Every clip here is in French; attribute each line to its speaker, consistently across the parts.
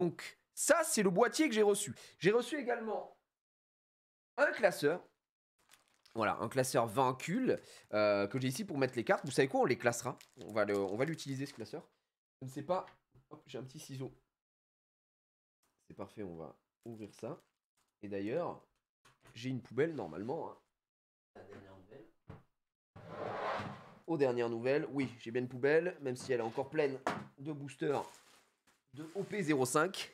Speaker 1: Donc, ça, c'est le boîtier que j'ai reçu. J'ai reçu également un classeur. Voilà, un classeur vincule que j'ai ici pour mettre les cartes. Vous savez quoi? On les classera. On va l'utiliser, ce classeur. Je ne sais pas. Hop, j'ai un petit ciseau. C'est parfait, on va ouvrir ça. Et d'ailleurs, j'ai une poubelle normalement. Hein. La dernière nouvelle. Aux dernières nouvelles, oui, j'ai bien une poubelle, même si elle est encore pleine de boosters de OP05,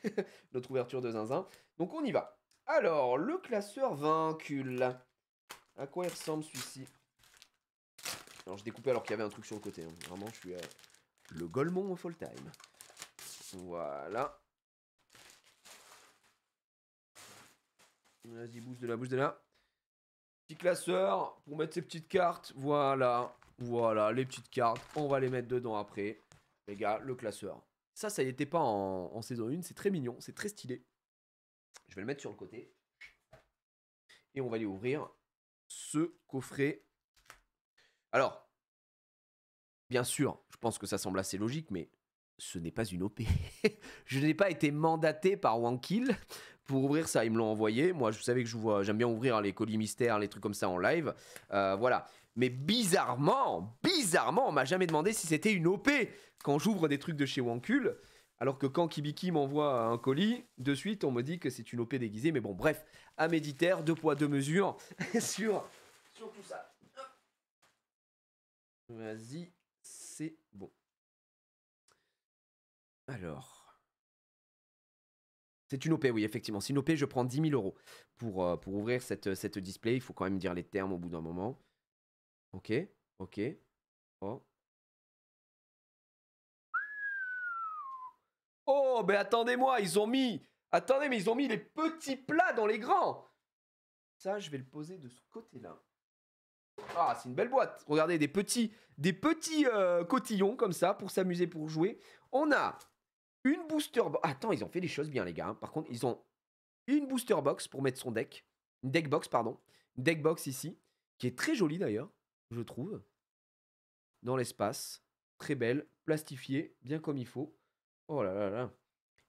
Speaker 1: notre ouverture de zinzin. Donc on y va. Alors, le classeur vincule. À quoi il ressemble celui-ci? Alors, je découpais alors qu'il y avait un truc sur le côté. Hein. Vraiment, je suis le Golemon full time. Voilà. Vas-y, bouge de là, bouge de là. Petit classeur pour mettre ses petites cartes. Voilà. Voilà, les petites cartes. On va les mettre dedans après. Les gars, le classeur. Ça y était pas en saison 1. C'est très mignon, c'est très stylé. Je vais le mettre sur le côté. Et on va aller ouvrir ce coffret. Alors, bien sûr, je pense que ça semble assez logique, mais ce n'est pas une OP. Je n'ai pas été mandaté par Wankill pour ouvrir ça. Ils me l'ont envoyé. Moi, je savais que j'aime bien ouvrir les colis mystères, les trucs comme ça en live. Voilà. Mais bizarrement, on m'a jamais demandé si c'était une OP quand j'ouvre des trucs de chez Wankill. Alors que quand Kibiki m'envoie un colis, de suite, on me dit que c'est une OP déguisée. Mais bon, bref, à Méditaire, 2 poids 2 mesures sur tout ça. Vas-y, c'est bon. Alors. C'est une OP, oui, effectivement. C'est une OP, je prends 10 000 € pour ouvrir cette display. Il faut quand même dire les termes au bout d'un moment. Ok, ok. Oh. Oh, mais attendez-moi, ils ont mis... Attendez, mais ils ont mis les petits plats dans les grands. Ça, je vais le poser de ce côté-là. Ah, c'est une belle boîte. Regardez, des petits cotillons comme ça pour s'amuser, pour jouer. On a une booster box. Attends, ils ont fait les choses bien, les gars. Hein. Par contre, ils ont une booster box pour mettre son deck. Une deck box, pardon. Une deck box ici, qui est très jolie d'ailleurs, je trouve. Dans l'espace. Très belle, plastifiée, bien comme il faut. Oh là là là.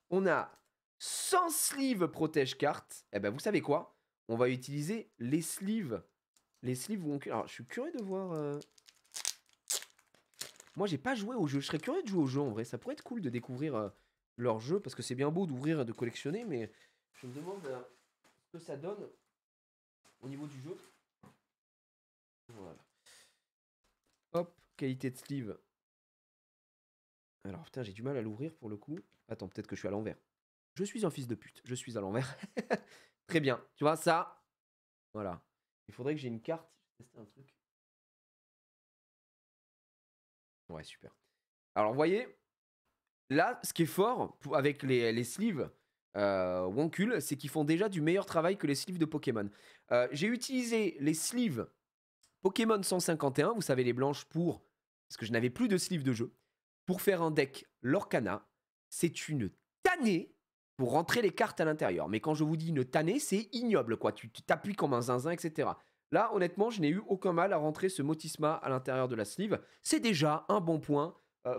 Speaker 1: On a 100 sleeves protège carte. Eh ben, vous savez quoi? On va utiliser les sleeves. Les sleeves vont... Alors, je suis curieux de voir... Moi, j'ai pas joué au jeu. Je serais curieux de jouer au jeu en vrai. Ça pourrait être cool de découvrir leur jeu parce que c'est bien beau d'ouvrir et de collectionner, mais je me demande ce que ça donne au niveau du jeu. Voilà. Hop, qualité de sleeve. Alors putain, j'ai du mal à l'ouvrir pour le coup. Attends, peut-être que je suis à l'envers. Je suis un fils de pute. Je suis à l'envers. Très bien. Tu vois ça? Voilà. Il faudrait que j'ai une carte. Je vais tester un truc. Ouais, super. Alors, vous voyez, là, ce qui est fort avec les sleeves Wonkul, c'est qu'ils font déjà du meilleur travail que les sleeves de Pokémon. J'ai utilisé les sleeves Pokémon 151, vous savez, les blanches pour... Parce que je n'avais plus de sleeves de jeu. Pour faire un deck Lorcana, c'est une tannée pour rentrer les cartes à l'intérieur. Mais quand je vous dis une tannée, c'est ignoble, quoi. Tu t'appuies comme un zinzin, etc. Là, honnêtement, je n'ai eu aucun mal à rentrer ce Motisma à l'intérieur de la sleeve. C'est déjà un bon point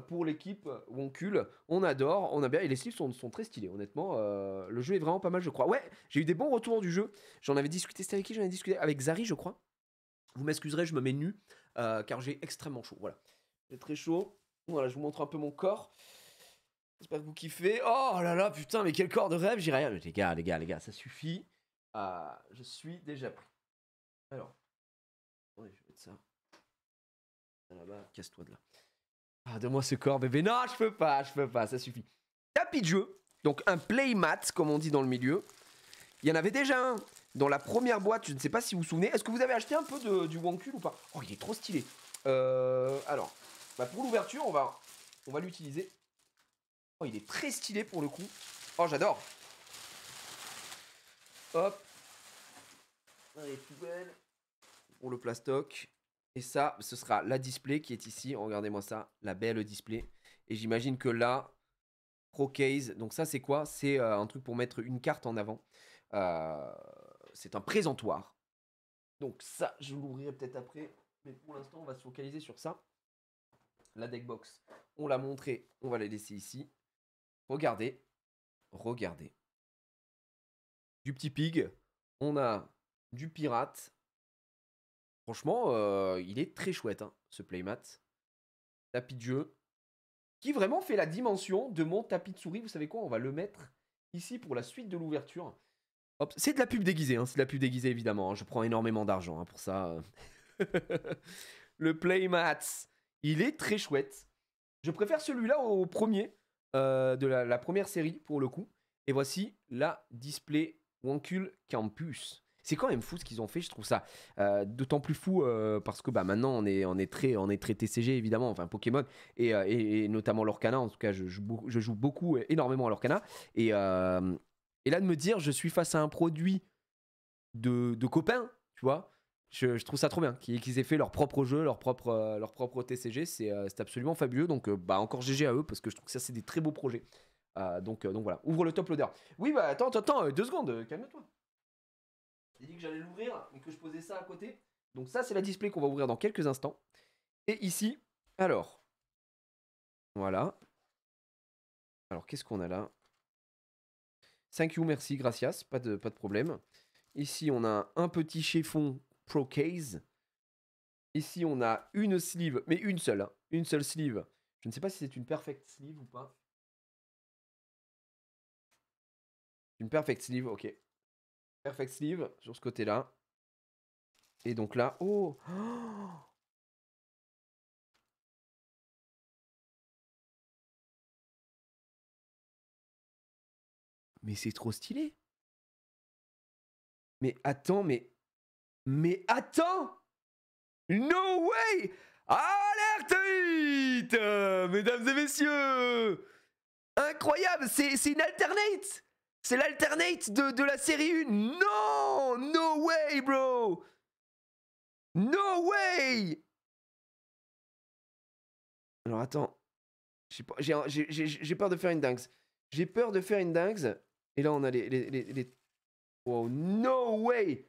Speaker 1: pour l'équipe Wonkul. On adore, on a bien. Et les sleeves sont très stylés, honnêtement. Le jeu est vraiment pas mal, je crois. Ouais, j'ai eu des bons retours du jeu. J'en avais discuté, c'était avec qui? J'en avais discuté avec Zari, je crois. Vous m'excuserez, je me mets nu car j'ai extrêmement chaud. Voilà, j'ai très chaud. Voilà, je vous montre un peu mon corps. J'espère que vous kiffez. Oh là là, putain, mais quel corps de rêve, j'irai rien. Les gars, ça suffit. Je suis déjà pris. Alors, attendez, je vais mettre ça. Là-bas, casse-toi de là. Ah, donne-moi ce corps, bébé. Non, je peux pas, ça suffit. Tapis de jeu, donc un playmat, comme on dit dans le milieu. Il y en avait déjà un dans la première boîte, je ne sais pas si vous vous souvenez. Est-ce que vous avez acheté un peu du Wonkul ou pas? Oh, il est trop stylé. Alors, pour l'ouverture, on va l'utiliser. Oh, il est très stylé pour le coup. Oh, j'adore. Hop. Les poubelles. Pour le plastoc. Et ça, ce sera la display qui est ici. Regardez-moi ça, la belle display. Et j'imagine que là, Pro Case. Donc ça, c'est quoi? C'est un truc pour mettre une carte en avant. C'est un présentoir. Donc ça, je l'ouvrirai peut-être après. Mais pour l'instant, on va se focaliser sur ça. La deck box, on l'a montré. On va la laisser ici. Regardez. regardez. Du petit pig. On a du pirate. Franchement, il est très chouette, hein, ce playmat. Tapis de jeu. Qui vraiment fait la dimension de mon tapis de souris. Vous savez quoi? On va le mettre ici pour la suite de l'ouverture. Hop, c'est de la pub déguisée, hein, c'est de la pub déguisée évidemment. Hein. Je prends énormément d'argent hein, pour ça. Le playmat, il est très chouette. Je préfère celui-là au premier de la première série pour le coup. Et voici la display Wonkul Campus. C'est quand même fou ce qu'ils ont fait, je trouve ça d'autant plus fou parce que bah, maintenant on est très TCG évidemment, enfin Pokémon et notamment l'Orcana. En tout cas, je joue beaucoup, énormément à l'Orcana. Et là de me dire, je suis face à un produit de copains, tu vois. Je trouve ça trop bien qu'ils aient fait leur propre jeu, leur propre TCG. C'est absolument fabuleux. Donc, bah, encore GG à eux parce que je trouve que ça, c'est des très beaux projets. Donc voilà, ouvre le top loader. Oui, bah attends, 2 secondes, calme-toi. J'ai dit que j'allais l'ouvrir, mais que je posais ça à côté. Donc, ça, c'est la display qu'on va ouvrir dans quelques instants. Et ici, alors, voilà. Alors, qu'est-ce qu'on a là? Thank you, merci, gracias, pas de problème. Ici, on a un petit chiffon Pro Case. Ici, on a une sleeve, mais une seule. Hein, une seule sleeve. Je ne sais pas si c'est une perfect sleeve ou pas. Une perfect sleeve, ok. Perfect sleeve sur ce côté-là. Et donc là, oh, mais c'est trop stylé. Mais attends, mais attends! No way! Alerte vite, mesdames et messieurs! Incroyable, c'est une alternate! C'est l'alternate de la série 1! Non! No way, bro! No way! Alors attends. J'ai peur de faire une dingue. J'ai peur de faire une dingue. Et là, on a les... Oh, no way!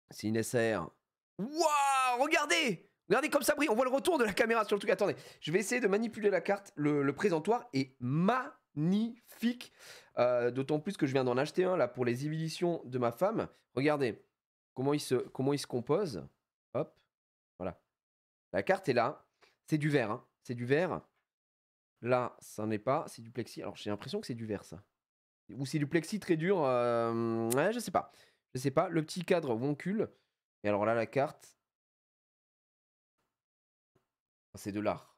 Speaker 1: C'est une SAR. Waouh! Regardez! Regardez comme ça brille. On voit le retour de la caméra sur le truc. Attendez, je vais essayer de manipuler la carte. Le présentoir est magnifique. D'autant plus que je viens d'en acheter un là pour les éditions de ma femme. Regardez comment il se compose. Hop, voilà. La carte est là. C'est du verre. Hein. C'est du verre. Là, ça n'est pas. C'est du plexi. Alors, j'ai l'impression que c'est du verre, ça. Ou c'est du plexi très dur. Ouais, je sais pas. Je sais pas. Le petit cadre Wonkul. Et alors là, la carte. C'est de l'art.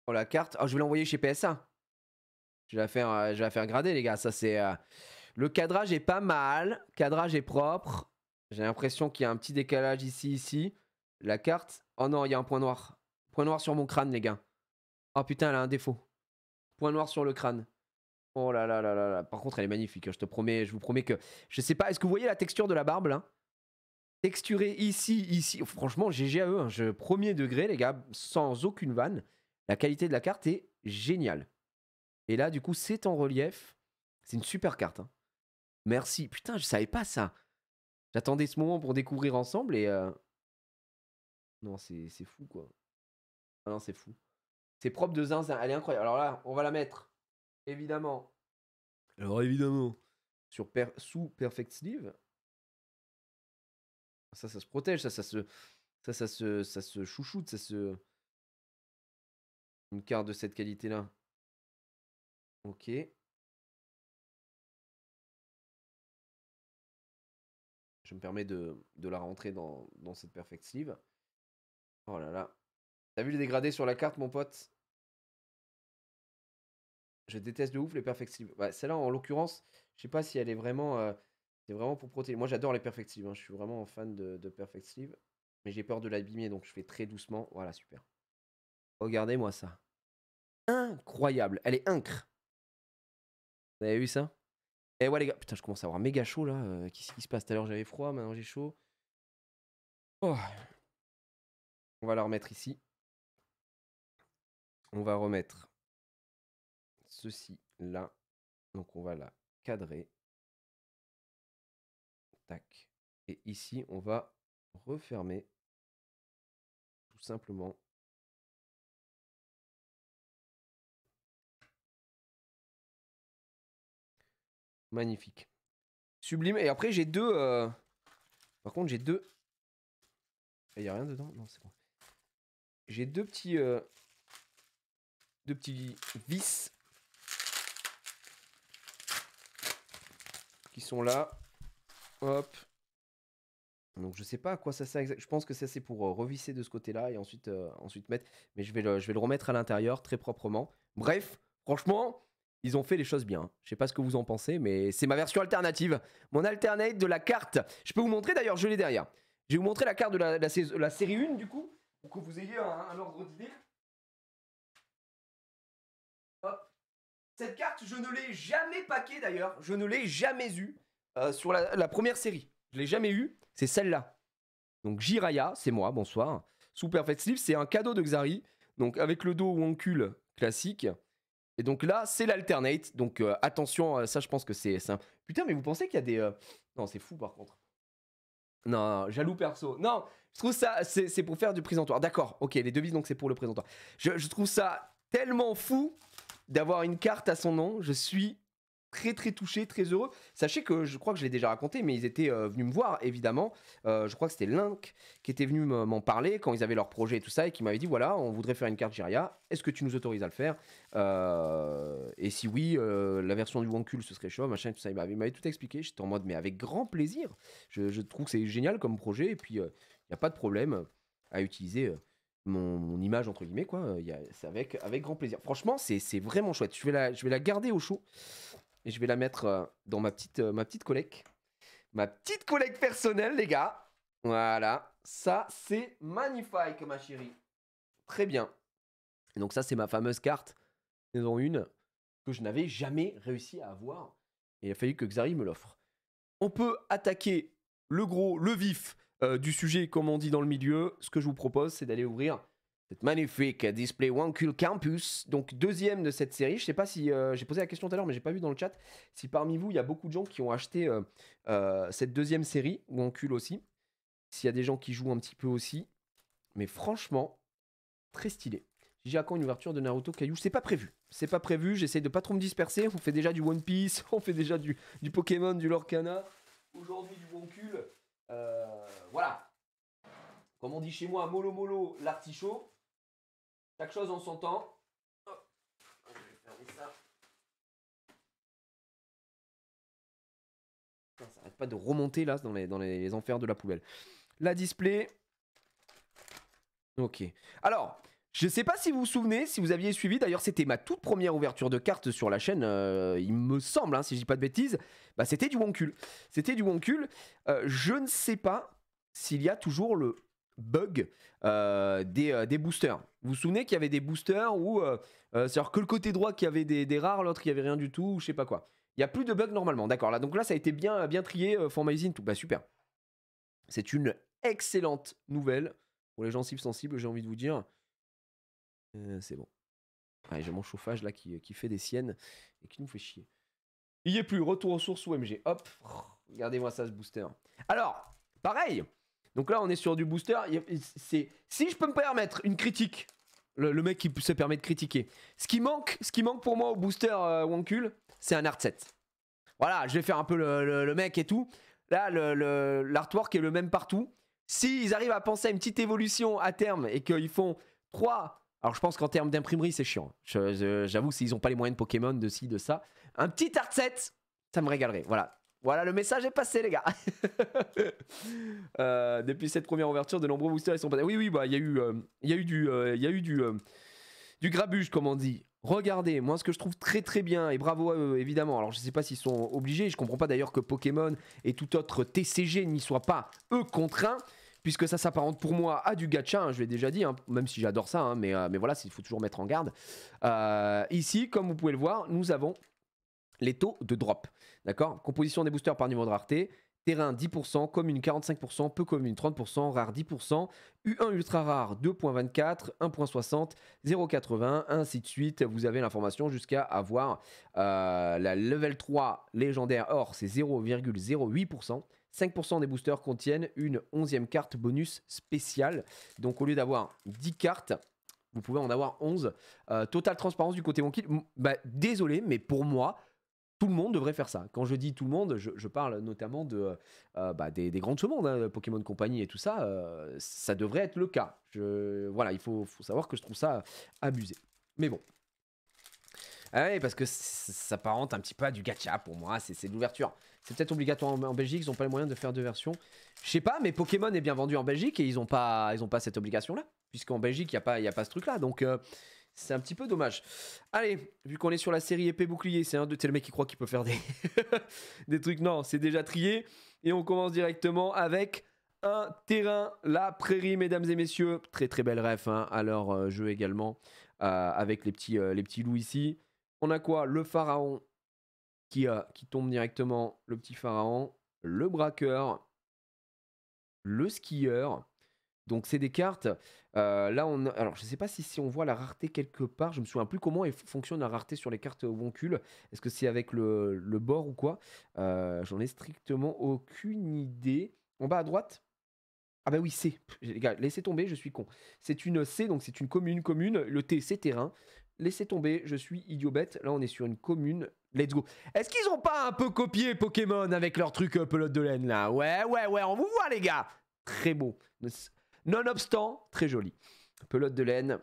Speaker 1: Oh, la carte. Oh, je vais l'envoyer chez PSA. Je vais la faire grader, les gars. Ça, c'est. Le cadrage est pas mal. Le cadrage est propre. J'ai l'impression qu'il y a un petit décalage ici. La carte. Oh non, il y a un point noir. Point noir sur mon crâne, les gars. Oh putain, elle a un défaut. Point noir sur le crâne. Oh là là là là là. Par contre, elle est magnifique. Je te promets, je vous promets que. Je sais pas, est-ce que vous voyez la texture de la barbe là? Texturée ici. Franchement, GG à eux. Hein. Premier degré, les gars, sans aucune vanne. La qualité de la carte est géniale. Et là, du coup, c'est en relief. C'est une super carte. Hein. Merci. Putain, je savais pas ça. J'attendais ce moment pour découvrir ensemble et. Non, c'est fou quoi. Ah non, c'est fou. C'est propre de zinzin. Elle est incroyable. Alors là, on va la mettre. Évidemment. Alors évidemment. Sous Perfect Sleeve. Ça se protège. Ça se chouchoute. Une carte de cette qualité-là. Ok. Je me permets de la rentrer dans cette Perfect Sleeve. Oh là là. T'as vu le dégradé sur la carte, mon pote? Je déteste de ouf les Perfect Sleeve. Ouais, celle-là, en l'occurrence, je sais pas si elle est vraiment. C'est vraiment pour protéger. Moi, j'adore les Perfect Sleeve. Hein. Je suis vraiment fan de Perfect Sleeve. Mais j'ai peur de l'abîmer, donc je fais très doucement. Voilà, super. Regardez-moi ça. Incroyable. Elle est incre. Vous avez vu ça? Et ouais, les gars. Putain, je commence à avoir méga chaud là. Qu'est-ce qui se passe? Tout à l'heure, j'avais froid. Maintenant, j'ai chaud. Oh. On va la remettre ici. On va remettre ceci là. Donc, on va la cadrer. Tac. Et ici, on va refermer tout simplement. Magnifique. Sublime. Et après, j'ai deux... Par contre, j'ai deux... Il n'y a rien dedans? Non, c'est bon. J'ai deux petits vis qui sont là. Hop. Donc je sais pas à quoi ça sert exactement. Je pense que ça c'est pour revisser de ce côté-là et ensuite, ensuite mettre. Mais je vais le remettre à l'intérieur très proprement. Bref, franchement, ils ont fait les choses bien. Je sais pas ce que vous en pensez, mais c'est ma version alternative. Mon alternate de la carte. Je peux vous montrer d'ailleurs, je l'ai derrière. Je vais vous montrer la carte de la série 1 du coup, pour que vous ayez un ordre d'idée. Hop. Cette carte, je ne l'ai jamais paquée d'ailleurs. Je ne l'ai jamais eue sur la première série. Je l'ai jamais eue. C'est celle-là. Donc Jiraya, c'est moi, bonsoir. Sous Perfect Sleeve, c'est un cadeau de Xari. Donc avec le dos Wonkul classique. Et donc là, c'est l'alternate. Donc attention, ça je pense que c'est simple. Putain, mais vous pensez qu'il y a des... Non, c'est fou par contre. Non, jaloux perso. Non, je trouve ça, c'est pour faire du présentoir. D'accord, ok, les devises, donc c'est pour le présentoir. Je trouve ça tellement fou d'avoir une carte à son nom. Je suis très touché, très heureux. Sachez que je crois que je l'ai déjà raconté, mais ils étaient venus me voir, évidemment. Je crois que c'était Link qui était venu m'en parler quand ils avaient leur projet et tout ça, et qui m'avait dit, voilà, on voudrait faire une carte Jiraya. Est-ce que tu nous autorises à le faire? Et si oui, la version du Wonkul, ce serait chaud, machin, tout ça. Il m'avait tout expliqué. J'étais en mode, mais avec grand plaisir. Je trouve que c'est génial comme projet, et puis il n'y a pas de problème à utiliser mon image, entre guillemets, quoi. C'est avec grand plaisir. Franchement, c'est vraiment chouette. Je vais la garder au chaud. Et je vais la mettre dans ma petite collecte. Ma petite collecte personnelle, les gars. Voilà. Ça, c'est magnifique, ma chérie. Très bien. Et donc ça, c'est ma fameuse carte saison 1 que je n'avais jamais réussi à avoir. Et il a fallu que Xari me l'offre. On peut attaquer le gros, le vif du sujet, comme on dit dans le milieu. Ce que je vous propose, c'est d'aller ouvrir cette magnifique Display Wonkul Campus, donc deuxième de cette série. Je sais pas si j'ai posé la question tout à l'heure, mais j'ai pas vu dans le chat si parmi vous il y a beaucoup de gens qui ont acheté cette deuxième série Wonkul aussi. S'il y a des gens qui jouent un petit peu aussi, mais franchement très stylé. J'ai quand une ouverture de Naruto Caillou, c'est pas prévu. C'est pas prévu. J'essaye de pas trop me disperser. On fait déjà du One Piece, on fait déjà du Pokémon, du Lorcana. Aujourd'hui du Wonkul. Voilà. Comme on dit chez moi, mollo mollo, l'artichaut. Chaque chose en son temps. Hop. Je vais fermer ça. Putain, ça arrête pas de remonter là dans les enfers de la poubelle. La display. Ok. Alors, je sais pas si vous vous souvenez, si vous aviez suivi, d'ailleurs c'était ma toute première ouverture de carte sur la chaîne, il me semble, hein, si je dis pas de bêtises, bah, c'était du Wonkul. C'était du Wonkul. Je ne sais pas s'il y a toujours le bug des boosters. Vous vous souvenez qu'il y avait des boosters où c'est-à-dire que le côté droit qui avait des rares, l'autre qui avait rien du tout, ou je sais pas quoi. Il n'y a plus de bugs normalement, d'accord. Là, donc là ça a été bien trié, formalisé, tout. Bah super. C'est une excellente nouvelle pour les gencives sensibles, j'ai envie de vous dire. C'est bon. Ouais, j'ai mon chauffage là qui fait des siennes et qui nous fait chier. Il y est plus, retour aux sources OMG. Hop, regardez-moi ça, ce booster. Alors, pareil. Donc là, on est sur du booster. Si je peux me permettre une critique, le mec qui se permet de critiquer. Ce qui manque pour moi au booster Wonkul, c'est un art set. Voilà, je vais faire un peu le mec et tout. Là, l'artwork est le même partout. S'ils arrivent à penser à une petite évolution à terme et qu'ils font 3... Alors je pense qu'en termes d'imprimerie, c'est chiant. J'avoue, s'ils n'ont pas les moyens de Pokémon, de ci, de ça. Un petit art set, ça me régalerait. Voilà. Voilà, le message est passé, les gars. Depuis cette première ouverture, de nombreux boosters ils sont passés. Oui, bah il y a eu du grabuge, comme on dit. Regardez, moi ce que je trouve très bien, et bravo à eux évidemment, alors je sais pas s'ils sont obligés, je comprends pas d'ailleurs que Pokémon et tout autre TCG n'y soient pas eux contraints, puisque ça s'apparente pour moi à du gacha, hein, je l'ai déjà dit, hein, même si j'adore ça, hein, mais voilà, il faut toujours mettre en garde. Ici, comme vous pouvez le voir, nous avons les taux de drop, d'accord. Composition des boosters par niveau de rareté. Terrain 10%, commune 45%, peu commune 30%, rare 10%, U1 ultra rare 2.24, 1.60, 0.80, ainsi de suite. Vous avez l'information jusqu'à avoir la level 3 légendaire or, c'est 0,08%. 5% des boosters contiennent une 11e carte bonus spéciale. Donc au lieu d'avoir 10 cartes, vous pouvez en avoir 11. Totale transparence du côté Wonkul. Bah, désolé, mais pour moi, Tout le monde devrait faire ça. Quand je dis tout le monde, je parle notamment des grands de ce monde, hein, Pokémon Company et tout ça. Ça devrait être le cas. Voilà, il faut savoir que je trouve ça abusé. Mais bon. Ah ouais, parce que ça s'apparente un petit peu à du gacha pour moi. C'est de l'ouverture. C'est peut-être obligatoire en Belgique. Ils n'ont pas les moyens de faire deux versions. Je sais pas, mais Pokémon est bien vendu en Belgique et ils ont pas cette obligation-là. Puisqu'en Belgique, il n'y a pas ce truc-là. Donc. C'est un petit peu dommage. Allez, vu qu'on est sur la série épée bouclier, c'est le mec qui croit qu'il peut faire des trucs. Non, c'est déjà trié. Et on commence directement avec un terrain, la prairie, mesdames et messieurs. Très très belle ref hein, à leur jeu également. Avec les petits loups ici. On a quoi? Le pharaon qui tombe directement. Le petit pharaon. Le braqueur. Le skieur. Donc c'est des cartes. Là alors je sais pas si on voit la rareté quelque part. Je me souviens plus comment fonctionne la rareté sur les cartes Woncul. Est-ce que c'est avec le bord ou quoi? J'en ai strictement aucune idée. En bas à droite. Ah bah oui, C. Les gars, laissez tomber, je suis con. C'est une C, donc c'est une commune. Le T, c'est terrain. Laissez tomber, je suis idiot bête. Là, on est sur une commune. Let's go. Est-ce qu'ils ont pas un peu copié Pokémon avec leur truc pelote de laine là? Ouais, on vous voit les gars. Très beau. Nonobstant, très joli. Pelote de laine.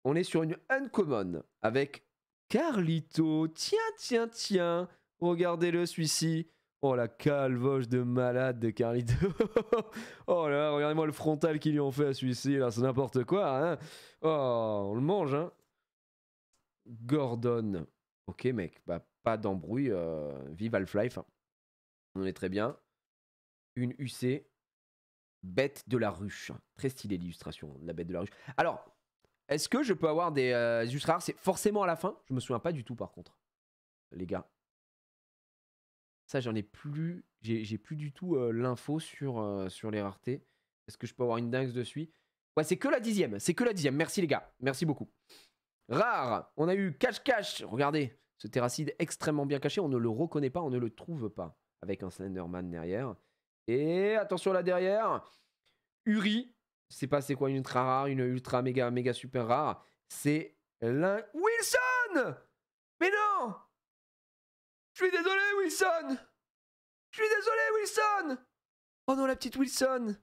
Speaker 1: On est sur une uncommon avec Carlito. Tiens. Regardez-le celui-ci. Oh la calvoche de malade de Carlito. Oh là, regardez-moi le frontal qu'ils lui ont fait à celui-ci. Là, c'est n'importe quoi. Hein. Oh, on le mange. Hein. Gordon. Ok mec, bah pas d'embrouille. Vive Half-Life. On est très bien. Une UC. Bête de la ruche. Très stylé l'illustration de la bête de la ruche. Alors, est-ce que je peux avoir des illustres rares? C'est forcément à la fin. Je me souviens pas du tout par contre. Les gars. Ça, j'en ai plus. J'ai plus du tout l'info sur les raretés. Est-ce que je peux avoir une dingue dessus? Ouais, c'est que la 10e. C'est que la 10e. Merci les gars. Merci beaucoup. Rare. On a eu cache-cache. Regardez. Ce terracide extrêmement bien caché. On ne le reconnaît pas. On ne le trouve pas. Avec un Slenderman derrière. Et attention là derrière. Uri. Je sais pas c'est quoi une ultra rare. Une ultra méga super rare. C'est l'un. Wilson! Mais non! Je suis désolé, Wilson! Je suis désolé, Wilson! Oh non, la petite Wilson!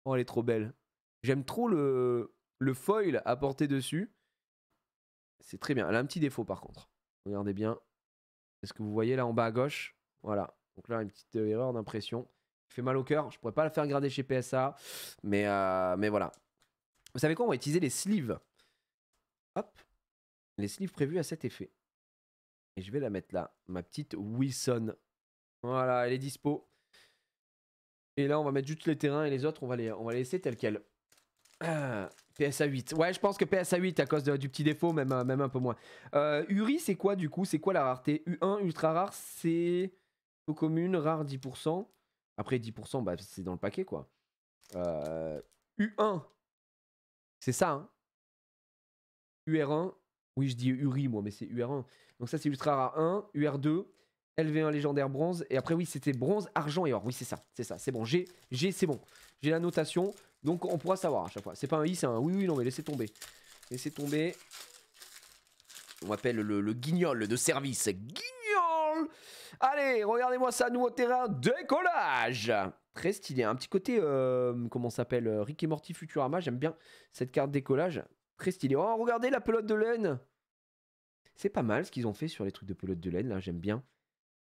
Speaker 1: Oh, elle est trop belle. J'aime trop le foil apporté dessus. C'est très bien. Elle a un petit défaut par contre. Regardez bien. Est-ce que vous voyez là en bas à gauche? Voilà. Donc là, une petite erreur d'impression. Fait mal au cœur. Je pourrais pas la faire grader chez PSA. Mais voilà. Vous savez quoi? On va utiliser les sleeves. Hop. Les sleeves prévus à cet effet. Et je vais la mettre là. Ma petite Wilson. Voilà, elle est dispo. Et là, on va mettre juste les terrains et les autres, on va les laisser tels quels. PSA 8. Ouais, je pense que PSA 8 à cause du petit défaut, même un peu moins. Uri, c'est quoi du coup? C'est quoi la rareté? U1, ultra rare, c'est aux communes, rare 10%. Après 10%, bah, c'est dans le paquet quoi. U1, c'est ça. Hein. UR1, oui, je dis Uri moi, mais c'est UR1. Donc ça, c'est ultra rare 1, UR2. LV1 légendaire bronze. Et après, oui, c'était bronze, argent et or. Oui, c'est ça. C'est bon. C'est bon. J'ai la notation. Donc, on pourra savoir à chaque fois. C'est pas un I, c'est un oui, non, mais laissez tomber. Laissez tomber. On appelle le guignol de service. Guignol! Allez, regardez-moi ça, nouveau terrain. Décollage! Très stylé. Un petit côté, comment ça s'appelle? Rick et Morty Futurama. J'aime bien cette carte décollage. Très stylé. Oh, regardez la pelote de laine. C'est pas mal ce qu'ils ont fait sur les trucs de pelote de laine, là. J'aime bien.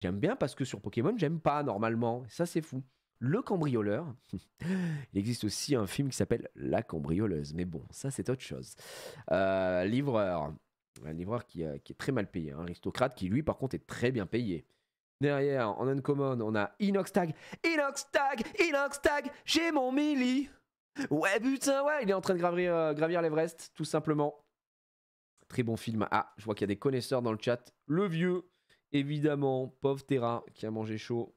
Speaker 1: J'aime bien parce que sur Pokémon, j'aime pas normalement. Ça, c'est fou. Le cambrioleur. Il existe aussi un film qui s'appelle La cambrioleuse. Mais bon, ça, c'est autre chose. Livreur. Un livreur qui est très mal payé. Un aristocrate qui, lui, par contre, est très bien payé. Derrière, en uncommon, on a Inoxtag. Inoxtag, j'ai mon Millie. Ouais, putain, ouais, il est en train de gravir l'Everest, tout simplement. Très bon film. Ah, je vois qu'il y a des connaisseurs dans le chat. Le vieux. Évidemment, pauvre Terra qui a mangé chaud.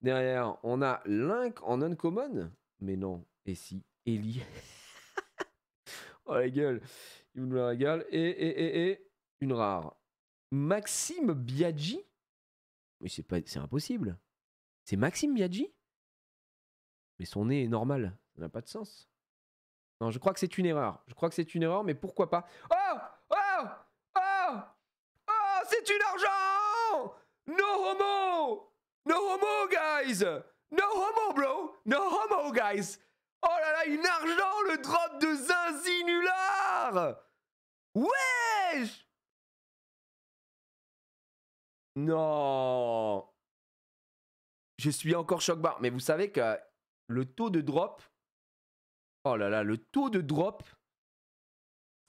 Speaker 1: Derrière, on a Link en uncommon. Mais non, et si, Ellie. Oh la gueule, il me la régale. Et une rare. Maxime Biaggi. Oui, c'est impossible. C'est Maxime Biaggi. Mais son nez est normal. Ça n'a pas de sens. Non, je crois que c'est une erreur. Mais pourquoi pas. Oh, c'est une argent. Non, No homo, guys! No homo, bro! No homo, guys! Oh là là, une argent, le drop de Zinzinular! Wesh! Non! Je suis encore choc barre. Mais vous savez que le taux de drop... Oh là là, le taux de drop...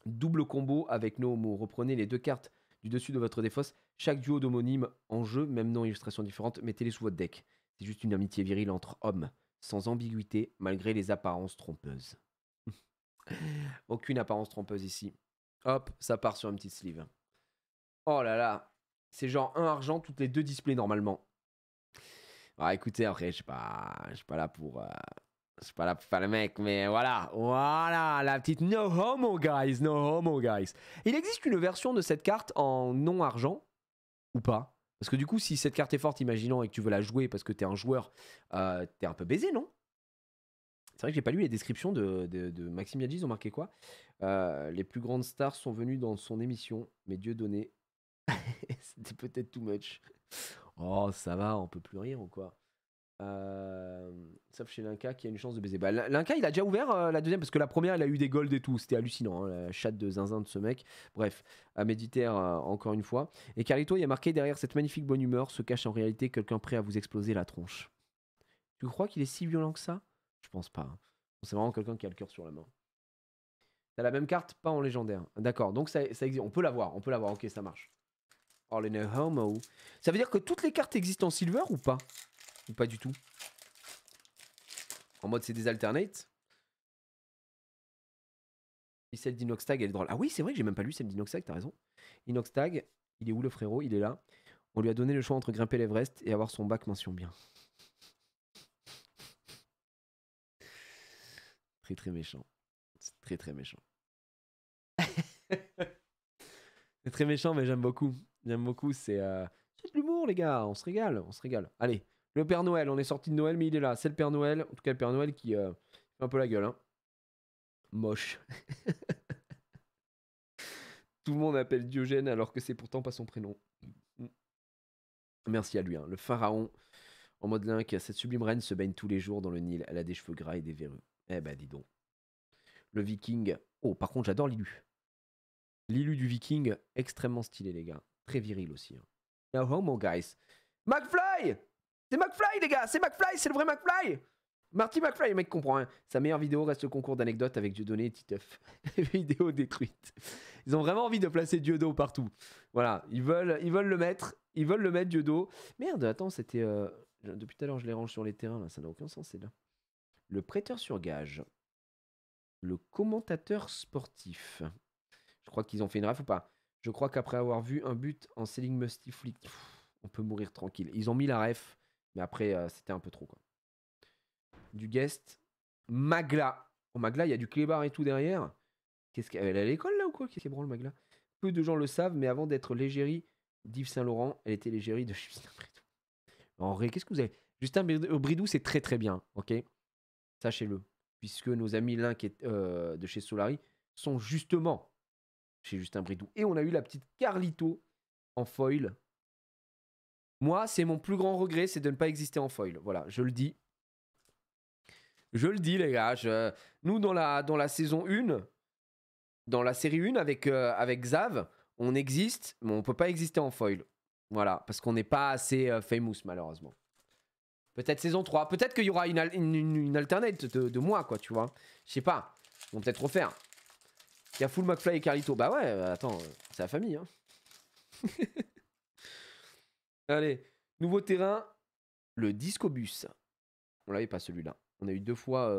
Speaker 1: Double combo avec No Homo. Reprenez les deux cartes du dessus de votre défausse. Chaque duo d'homonymes en jeu, même non illustration différente, mettez-les sous votre deck. C'est juste une amitié virile entre hommes, sans ambiguïté, malgré les apparences trompeuses. Aucune apparence trompeuse ici. Hop, ça part sur une petite sleeve. Oh là là. C'est genre un argent, toutes les deux displays normalement. Ah, écoutez, après, je suis pas là pour... Je suis pas là pour faire le mec, mais voilà. Voilà, la petite no homo, guys. No homo, guys. Il existe une version de cette carte en non-argent ou pas? Parce que du coup, si cette carte est forte, imaginons, et que tu veux la jouer parce que t'es un joueur, t'es un peu baisé, non? C'est vrai que j'ai pas lu les descriptions de Maxime Yadji, ils ont marqué quoi? Les plus grandes stars sont venues dans son émission, mais Dieu donné. C'était peut-être too much. Oh, ça va, on peut plus rire ou quoi? Sauf chez Linka qui a une chance de baiser. Bah, Linka, il a déjà ouvert la deuxième parce que la première, il a eu des golds et tout. C'était hallucinant, hein, la chatte de zinzin de ce mec. Bref, à méditer encore une fois. Et Carlito, il y a marqué derrière cette magnifique bonne humeur se cache en réalité quelqu'un prêt à vous exploser la tronche. Tu crois qu'il est si violent que ça? Je pense pas. Hein. C'est vraiment quelqu'un qui a le cœur sur la main. T'as la même carte, pas en légendaire. D'accord, donc ça existe. On peut l'avoir, ok, ça marche. Oh, les no homo. Ça veut dire que toutes les cartes existent en silver ou pas? Ou pas du tout? En mode c'est des alternates. Et celle d'Inoxtag, elle est drôle. Ah oui, c'est vrai que j'ai même pas lu celle d'Inoxtag, t'as raison. Inoxtag, il est où le frérot? Il est là. On lui a donné le choix entre grimper l'Everest et avoir son bac mention bien. Très très méchant. C'est très très méchant. C'est très méchant, mais j'aime beaucoup. J'aime beaucoup, c'est de l'humour, les gars. On se régale, on se régale. Allez, le Père Noël, on est sorti de Noël, mais il est là. C'est le Père Noël, en tout cas le Père Noël qui fait un peu la gueule. Hein. Moche. Tout le monde appelle Diogène alors que c'est pourtant pas son prénom. Merci à lui. Hein. Le pharaon, en mode link, cette sublime reine se baigne tous les jours dans le Nil. Elle a des cheveux gras et des verrues. Eh ben, dis donc. Le viking. Oh, par contre, j'adore Lilu. Lilu du viking, extrêmement stylé, les gars. Très viril aussi. Hein. No homo, guys. McFly! C'est McFly, les gars! C'est McFly! C'est le vrai McFly! Marty McFly, le mec comprend rien. Sa meilleure vidéo reste le concours d'anecdotes avec Dieudonné et Titeuf. Vidéo détruite. Ils ont vraiment envie de placer Dieudo partout. Voilà, ils veulent le mettre. Ils veulent le mettre, Dieudo. Merde, attends, c'était... Depuis tout à l'heure, je les range sur les terrains, là. Ça n'a aucun sens, c'est là. Le prêteur sur gage. Le commentateur sportif. Je crois qu'ils ont fait une raf ou pas. Je crois qu'après avoir vu un but en Selling Musty Flick, on peut mourir tranquille. Ils ont mis la ref, mais après, c'était un peu trop, quoi. Du guest. Magla. Oh, Magla, il y a du clébard et tout derrière. Qu'est-ce qu'elle est à l'école, là, ou quoi? Qu'est-ce qu'elle branle, Magla? Peu de gens le savent, mais avant d'être l'égérie d'Yves Saint-Laurent, elle était l'égérie de Justin Bridou. En vrai, qu'est-ce que vous avez? Justin Bridou, c'est très très bien, ok? Sachez-le. Puisque nos amis Link de chez Solari sont justement chez Justin Bridou. Et on a eu la petite Carlito en foil. Moi, c'est mon plus grand regret, c'est de ne pas exister en foil. Voilà, je le dis. Je le dis, les gars. Nous, dans la saison 1, dans la série 1 avec Xav, on existe, mais on peut pas exister en foil. Voilà, parce qu'on n'est pas assez famous, malheureusement. Peut-être saison 3. Peut-être qu'il y aura une alternate de moi, quoi, tu vois. Je sais pas. On va peut-être refaire. Il y a Full McFly et Carlito. Bah ouais, attends, c'est la famille. Hein. Allez, nouveau terrain, le Discobus. On l'avait pas celui-là. On a eu deux fois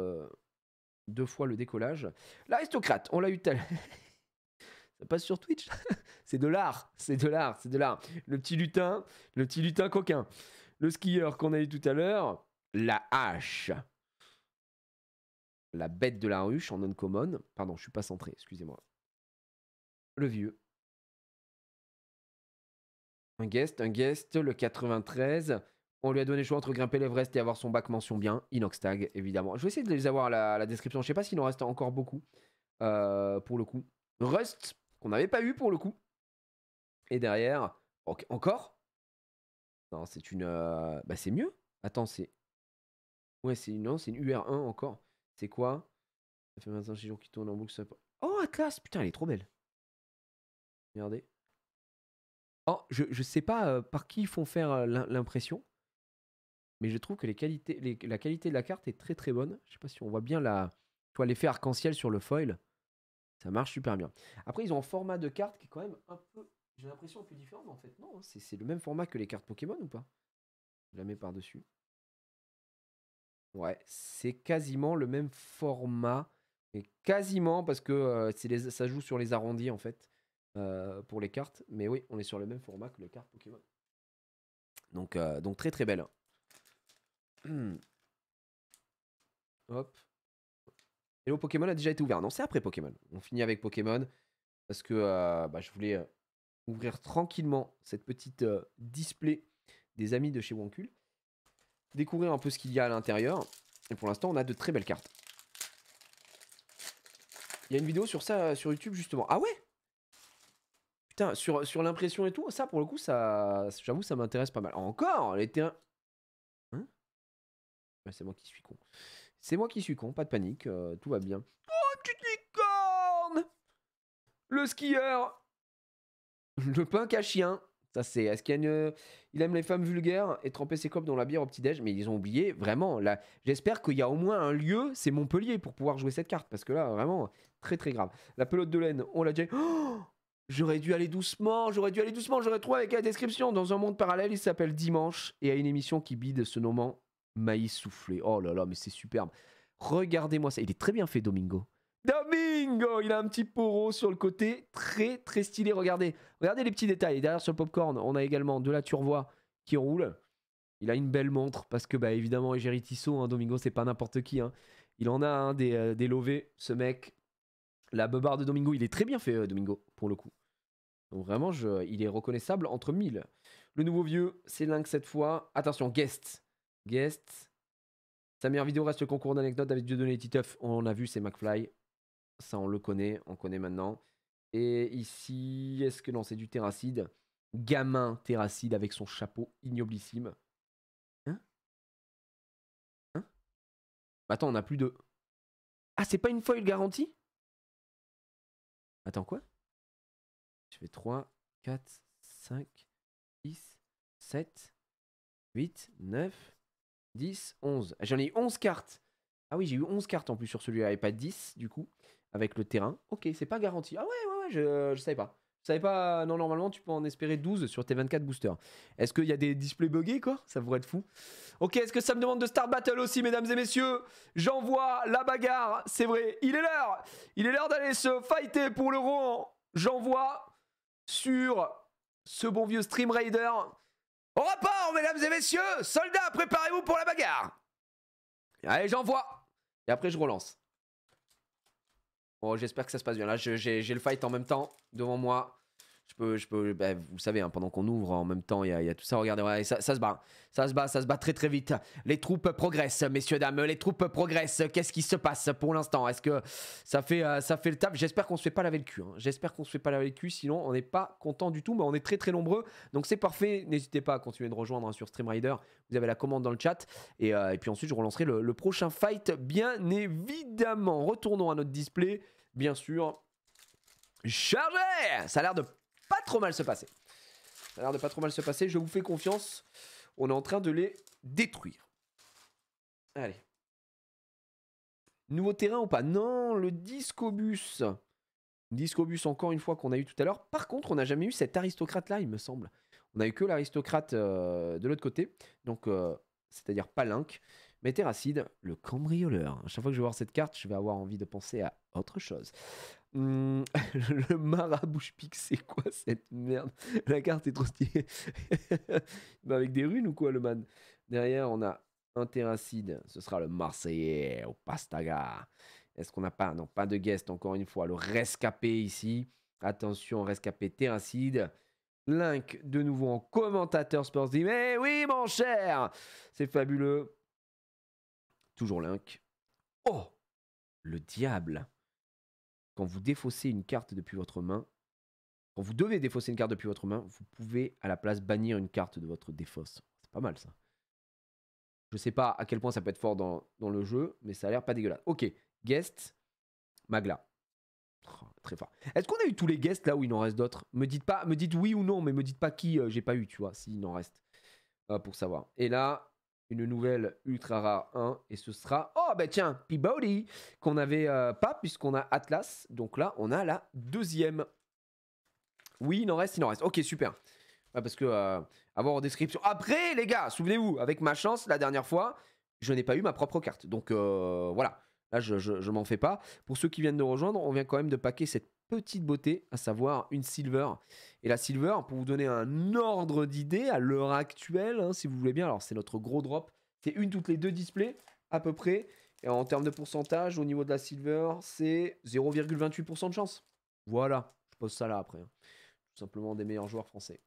Speaker 1: le décollage. L'aristocrate, on l'a eu tout à l'heure. Ça passe sur Twitch. C'est de l'art, c'est de l'art, c'est de l'art. Le petit lutin coquin. Le skieur qu'on a eu tout à l'heure. La hache. La bête de la ruche en uncommon. Pardon, je suis pas centré, excusez-moi. Le vieux. Un guest, le 93. On lui a donné le choix entre grimper l'Everest et avoir son bac mention bien. Inoxtag, évidemment. Je vais essayer de les avoir à la description. Je sais pas s'il en reste encore beaucoup. Pour le coup. Rust, qu'on n'avait pas eu pour le coup. Et derrière, okay, encore Non, c'est une. Bah, c'est mieux. Attends, c'est. Ouais, c'est une. Non, c'est une UR1 encore. C'est quoi? Ça fait 25 jours qu'il tourne en boucle. Oh, Atlas! Putain, elle est trop belle. Regardez. Oh, je sais pas par qui ils font faire l'impression, mais je trouve que la qualité de la carte est très très bonne. Je sais pas si on voit bien l'effet arc-en-ciel sur le foil. Ça marche super bien. Après, ils ont un format de carte qui est quand même un peu, j'ai l'impression, un peu différent, mais en fait, non, hein, c'est le même format que les cartes Pokémon ou pas? Je la mets par-dessus. Ouais, c'est quasiment le même format. Et quasiment, parce que ça joue sur les arrondis, en fait, pour les cartes. Mais oui, on est sur le même format que les cartes Pokémon. Donc très très belle. Hop. Hello Pokémon a déjà été ouvert. Non, c'est après Pokémon. On finit avec Pokémon parce que je voulais ouvrir tranquillement cette petite display des amis de chez Wonkul. Découvrir un peu ce qu'il y a à l'intérieur. Et pour l'instant, on a de très belles cartes. Il y a une vidéo sur ça sur YouTube justement. Ah ouais? Putain, sur l'impression et tout, ça pour le coup, ça, j'avoue, ça m'intéresse pas mal. Encore les terrains. Hein? Ouais, c'est moi qui suis con. C'est moi qui suis con, pas de panique, tout va bien. Oh, petite licorne! Le skieur! Le punk à chien. Ça, c'est. Est-ce qu'il y a une. Il aime les femmes vulgaires et tremper ses copes dans la bière au petit-déj, mais ils ont oublié, vraiment. Là, j'espère qu'il y a au moins un lieu, c'est Montpellier, pour pouvoir jouer cette carte, parce que là, vraiment, très très grave. La pelote de laine, on l'a déjà. Oh, j'aurais dû aller doucement, j'aurais trouvé avec la description. Dans un monde parallèle, il s'appelle Dimanche et a une émission qui bide se nommant Maïs soufflé. Oh là là, mais c'est superbe. Regardez-moi ça, il est très bien fait, Domingo. Domingo, il a un petit poro sur le côté, très très stylé. Regardez les petits détails. Et derrière sur le popcorn, on a également de la turvoie qui roule. Il a une belle montre parce que, bah, évidemment, Égérie Tissot, hein, Domingo, c'est pas n'importe qui. Hein. Il en a hein, des lovés, ce mec. La beubare de Domingo, il est très bien fait, Domingo, pour le coup. Donc vraiment, il est reconnaissable entre 1000. Le nouveau vieux, c'est Link cette fois. Attention, guest. Guest. Sa meilleure vidéo reste le concours d'anecdotes avec Dieudonné et Titeuf. On a vu, c'est McFly. Ça, on le connaît, on connaît maintenant. Et ici, est-ce que non, c'est du Terracide. Gamin Terracide avec son chapeau ignoblissime. Hein? Hein? Attends, on a plus de... Ah, c'est pas une foil garantie? Attends, quoi? Je fais 3, 4, 5, 6, 7, 8, 9, 10, 11. J'en ai eu 11 cartes. Ah oui, j'ai eu 11 cartes en plus sur celui-là et pas 10 du coup, avec le terrain. Ok, c'est pas garanti. Ah ouais, je savais pas. Je savais pas, non, normalement tu peux en espérer 12 sur tes 24 boosters. Est-ce qu'il y a des displays buggés quoi? Ça pourrait être fou. Ok, est-ce que ça me demande de Start Battle aussi, mesdames et messieurs? J'envoie la bagarre, c'est vrai, il est l'heure. Il est l'heure d'aller se fighter pour le rang. J'envoie sur ce bon vieux Stream Raider. Au rapport, mesdames et messieurs, soldats, préparez-vous pour la bagarre. Allez, j'envoie. Et après, je relance. Bon, j'espère que ça se passe bien. Là, j'ai le fight en même temps devant moi. Bah, vous savez, hein, pendant qu'on ouvre, en même temps, il y a tout ça. Regardez, ouais, ça se bat. Ça se bat très très vite. Les troupes progressent, messieurs, dames. Les troupes progressent. Qu'est-ce qui se passe pour l'instant? Est-ce que ça fait le taf? J'espère qu'on se fait pas laver le cul. Hein. J'espère qu'on se fait pas laver le cul. Sinon, on n'est pas content du tout. Mais on est très très nombreux. Donc c'est parfait. N'hésitez pas à continuer de rejoindre hein, sur Stream Rider. Vous avez la commande dans le chat. Et puis ensuite, je relancerai le prochain fight, bien évidemment. Retournons à notre display. Bien sûr. Chargé! Ça a l'air de pas trop mal se passer. Je vous fais confiance. On est en train de les détruire. Allez. Nouveau terrain ou pas? Non, le Discobus. Discobus encore une fois qu'on a eu tout à l'heure. Par contre, on n'a jamais eu cet aristocrate là, il me semble. On a eu que l'aristocrate de l'autre côté. Donc, c'est-à-dire pas Link. Mais Terracide, le cambrioleur. À chaque fois que je vais voir cette carte, je vais avoir envie de penser à autre chose. Le marabouche pique, c'est quoi cette merde? La carte est trop stylée. Bah avec des runes ou quoi, le man? Derrière, on a un Terracide. Ce sera le Marseillais au Pastaga. Est-ce qu'on n'a pas? Non, pas de guest, encore une fois. Le rescapé ici. Attention, rescapé Terracide. Link, de nouveau en commentateur Sports dit mais oui, mon cher! C'est fabuleux. Toujours Link. Oh! Le diable! Quand vous défaussez une carte depuis votre main, Quand vous devez défausser une carte depuis votre main, vous pouvez à la place bannir une carte de votre défausse. C'est pas mal ça. Je sais pas à quel point ça peut être fort dans le jeu, mais ça a l'air pas dégueulasse. Ok, guest, Magla. Oh, très fort. Est-ce qu'on a eu tous les guests là où il en reste d'autres? Me dites oui ou non, mais me dites pas qui j'ai pas eu, tu vois, s'il en reste. Pour savoir. Et là, une nouvelle ultra rare 1, et ce sera... Oh bah tiens, Peabody, qu'on n'avait pas, puisqu'on a Atlas. Donc là, on a la deuxième. Oui, il en reste. Ok, super. Ouais, parce que avoir en description. Après, les gars, souvenez-vous, avec ma chance, la dernière fois, je n'ai pas eu ma propre carte. Donc voilà. Là, je m'en fais pas. Pour ceux qui viennent de rejoindre, on vient quand même de paquer cette petite beauté, à savoir une silver. Et la silver, pour vous donner un ordre d'idée, à l'heure actuelle, hein, si vous voulez bien, alors c'est notre gros drop. C'est une toutes les deux displays, à peu près. Et en termes de pourcentage, au niveau de la silver, c'est 0,28% de chance. Voilà. Je pose ça là après. Hein. Tout simplement des meilleurs joueurs français.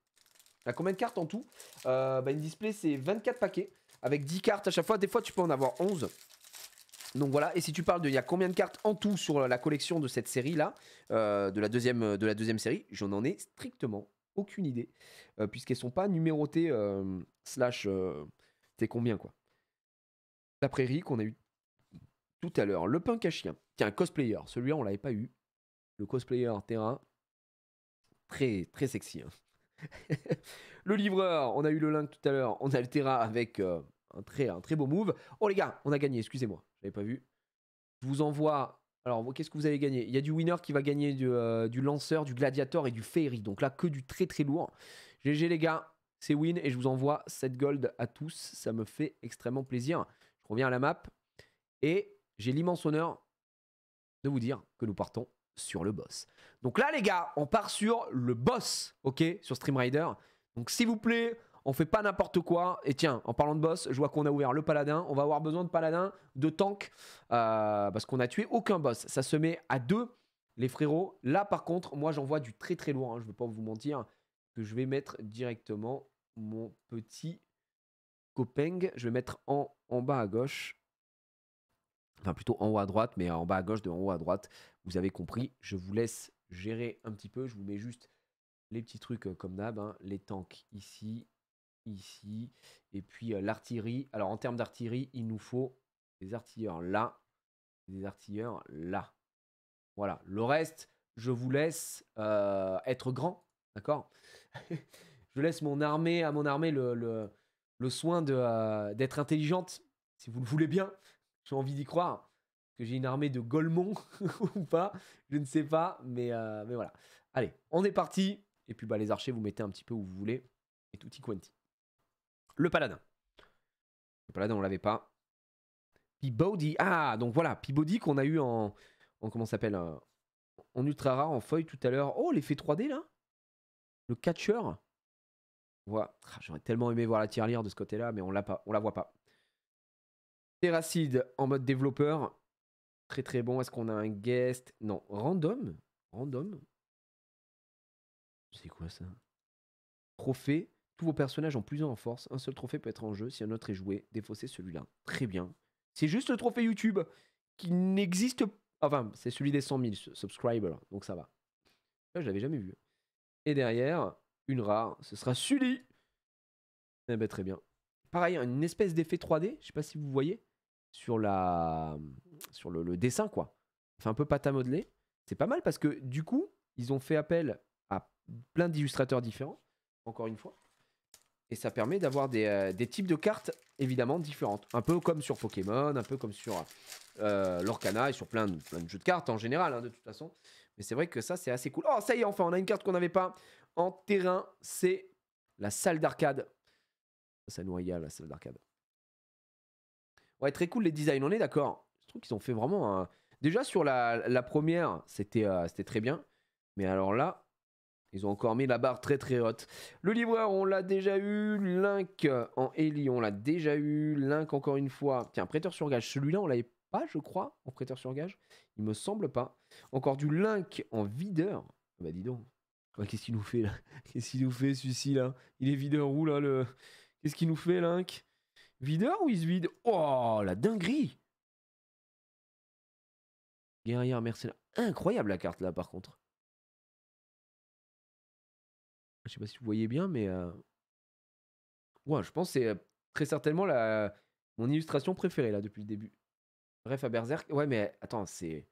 Speaker 1: Il y a combien de cartes en tout? Une display, c'est 24 paquets avec 10 cartes à chaque fois. Des fois, tu peux en avoir 11. Donc voilà. Et si tu parles de il y a combien de cartes en tout sur la collection de cette série-là, de la deuxième série, j'en en ai strictement aucune idée. Puisqu'elles ne sont pas numérotées slash... c'est combien quoi? La prairie qu'on a eu tout à l'heure. Le punk à chien. Tiens, cosplayer. Celui-là, on l'avait pas eu. Le cosplayer terrain. Très, très sexy. Hein. Le livreur, on a eu le link tout à l'heure, on a le Terra avec un très beau move. Oh les gars, on a gagné, excusez-moi, j'avais pas vu. Je vous envoie, alors qu'est-ce que vous avez gagné? Il y a du winner qui va gagner du lanceur, du gladiator et du fairy, donc là que du très très lourd. GG les gars, c'est win et je vous envoie 7 gold à tous, ça me fait extrêmement plaisir. Je reviens à la map et j'ai l'immense honneur de vous dire que nous partons sur le boss. Donc là les gars, on part sur le boss, ok, sur Stream Rider. Donc s'il vous plaît, on fait pas n'importe quoi. Et tiens, en parlant de boss, je vois qu'on a ouvert le paladin. On va avoir besoin de paladin, de tank, parce qu'on a tué aucun boss. Ça se met à 2, les frérots. Là par contre, moi j'en vois du très très lourd, hein, je ne vais pas vous mentir, que je vais mettre directement mon petit copeng. Je vais mettre en bas à gauche. Enfin plutôt en haut à droite, mais en bas à gauche de en haut à droite. Vous avez compris, je vous laisse gérer un petit peu. Je vous mets juste les petits trucs comme d'hab, hein. Les tanks ici, ici, et puis l'artillerie. Alors en termes d'artillerie, il nous faut des artilleurs là, des artilleurs là. Voilà, le reste, je vous laisse être grand, d'accord. Je laisse mon armée le soin d'être intelligente, si vous le voulez bien. J'ai envie d'y croire. Que j'ai une armée de Golemons ou pas, je ne sais pas, mais voilà. Allez, on est parti. Et puis les archers, vous mettez un petit peu où vous voulez. Et tutti quanti. Le paladin. Le paladin, on l'avait pas. Peabody. Ah, donc voilà, Peabody qu'on a eu en comment ça s'appelle, en ultra rare, en feuille tout à l'heure. Oh, l'effet 3D là. Le catcher. Voilà. J'aurais tellement aimé voir la tirelire de ce côté-là, mais on l'a pas, on la voit pas. Terracide en mode développeur. Très très bon. Est-ce qu'on a un guest? Non. Random. Random. C'est quoi ça? Trophée. Tous vos personnages ont plusieurs en force. Un seul trophée peut être en jeu. Si un autre est joué, défaussez celui-là. Très bien. C'est juste le trophée YouTube qui n'existe pas. Enfin, c'est celui des 100 000 subscribers. Donc ça va. Là, je l'avais jamais vu. Et derrière, une rare. Ce sera Sully. Eh ben, très bien. Pareil, une espèce d'effet 3D. Je sais pas si vous voyez. Sur le dessin, quoi. Fait un peu pâte à modeler. C'est pas mal parce que du coup, ils ont fait appel à plein d'illustrateurs différents. Encore une fois. Et ça permet d'avoir des types de cartes évidemment différentes. Un peu comme sur Pokémon, un peu comme sur Lorcana et sur plein de jeux de cartes en général, hein, de toute façon. Mais c'est vrai que ça, c'est assez cool. Oh, ça y est, enfin, on a une carte qu'on n'avait pas en terrain. C'est la salle d'arcade. Ça nous régale, la salle d'arcade. Ouais, très cool les designs, on est d'accord. Je trouve qu'ils ont fait vraiment un... Déjà sur la première, c'était très bien. Mais alors là, ils ont encore mis la barre très très haute. Le livreur, on l'a déjà eu. Link en Ellie, on l'a déjà eu. Link encore une fois. Tiens, prêteur sur gage. Celui-là, on l'avait pas, je crois, en prêteur sur gage. Il me semble pas. Encore du Link en videur. Bah dis donc. Ouais, qu'est-ce qu'il nous fait là? Qu'est-ce qu'il nous fait celui-ci là? Il est videur où là le... Qu'est-ce qu'il nous fait Link? Videur ou il se vide? Oh, la dinguerie! Guerrière mercenaire. Incroyable la carte là par contre. Je sais pas si vous voyez bien, mais ouais, je pense que c'est très certainement mon illustration préférée là depuis le début. Bref, à Berserk. Ouais, mais attends, c'est.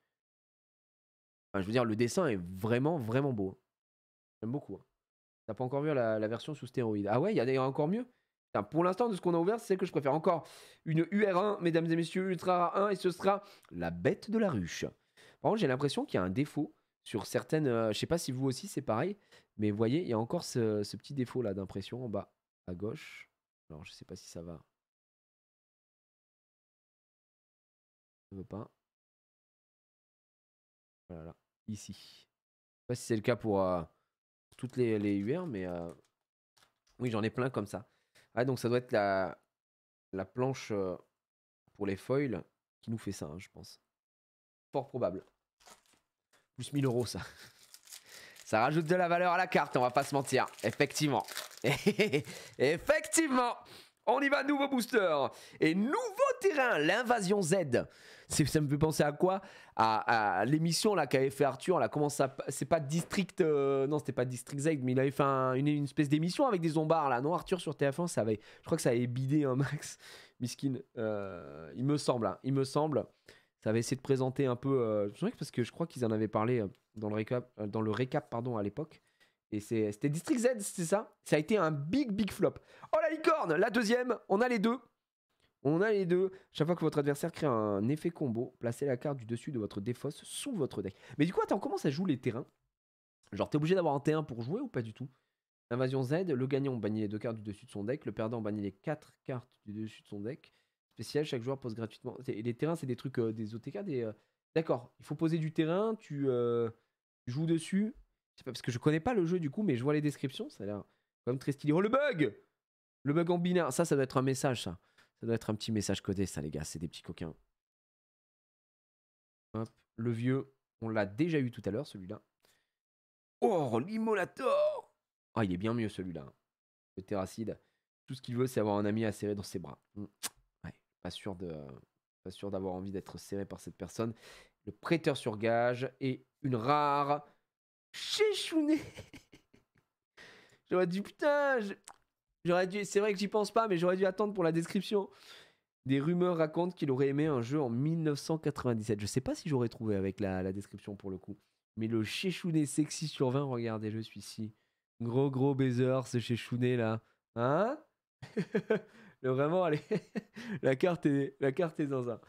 Speaker 1: Enfin, je veux dire, le dessin est vraiment, vraiment beau. J'aime beaucoup. Hein. T'as pas encore vu la version sous stéroïde. Ah ouais, il y a encore mieux. Putain, pour l'instant, de ce qu'on a ouvert, c'est celle que je préfère encore. Une UR1, mesdames et messieurs, Ultra Rare 1, et ce sera la bête de la ruche. Par contre, j'ai l'impression qu'il y a un défaut sur certaines. Je sais pas si vous aussi c'est pareil, mais vous voyez, il y a encore ce petit défaut là d'impression en bas à gauche. Alors, je sais pas si ça va. Ça veut pas. Voilà, ici. Je sais pas si c'est le cas pour toutes les UR, mais oui, j'en ai plein comme ça. Ah, donc ça doit être la planche pour les foils qui nous fait ça, hein, je pense. Fort probable. Plus 1000 euros, ça. Ça rajoute de la valeur à la carte, on va pas se mentir. Effectivement. Effectivement. On y va, nouveau booster. Et nouveau terrain, l'invasion Z. Ça me fait penser à quoi? À l'émission là qu'avait fait Arthur. Là, comment ça? C'est pas District. Non, c'était pas District Z, mais il avait fait une espèce d'émission avec des zombards là. Non, Arthur sur TF1, je crois que ça avait bidé un max. Miskin. Il me semble. Hein, il me semble. Ça avait essayé de présenter un peu. Parce que je crois qu'ils en avaient parlé dans le récap pardon, à l'époque. Et c'était District Z, c'est ça? Ça a été un big flop. Oh la licorne, la deuxième, on a les deux. On a les deux. Chaque fois que votre adversaire crée un effet combo, placez la carte du dessus de votre défausse sous votre deck. Mais du coup, attends, comment ça joue les terrains? Genre, t'es obligé d'avoir un T1 pour jouer ou pas du tout? Invasion Z, le gagnant bannit les 2 cartes du dessus de son deck, le perdant bannit les 4 cartes du dessus de son deck. Spécial, chaque joueur pose gratuitement. Et les terrains, c'est des trucs des OTK, D'accord, il faut poser du terrain, tu joues dessus. Je sais pas, parce que je connais pas le jeu du coup, mais je vois les descriptions, ça a l'air quand même très stylé. Oh, le bug! Le bug en binaire, ça doit être un message, ça. Ça doit être un petit message codé, ça, les gars, c'est des petits coquins. Hop, le vieux, on l'a déjà eu tout à l'heure, celui-là. Oh, l'Immolator! Ah, il est bien mieux, celui-là. Le Terracide. Tout ce qu'il veut, c'est avoir un ami à serrer dans ses bras. Ouais, pas sûr d'avoir envie d'être serré par cette personne. Le prêteur sur gage et une rare Chéchounet. J'aurais dû, putain, j'aurais dû, c'est vrai que j'y pense pas, mais j'aurais dû attendre pour la description. Des rumeurs racontent qu'il aurait aimé un jeu en 1997. Je sais pas si j'aurais trouvé avec la description pour le coup. Mais le Chéchounet sexy sur 20, regardez, je suis ici. Gros baiser, ce Chéchounet là. Hein? Vraiment, allez. la carte est zinzin.